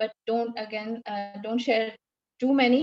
but don't share too many.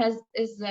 is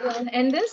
we'll end this.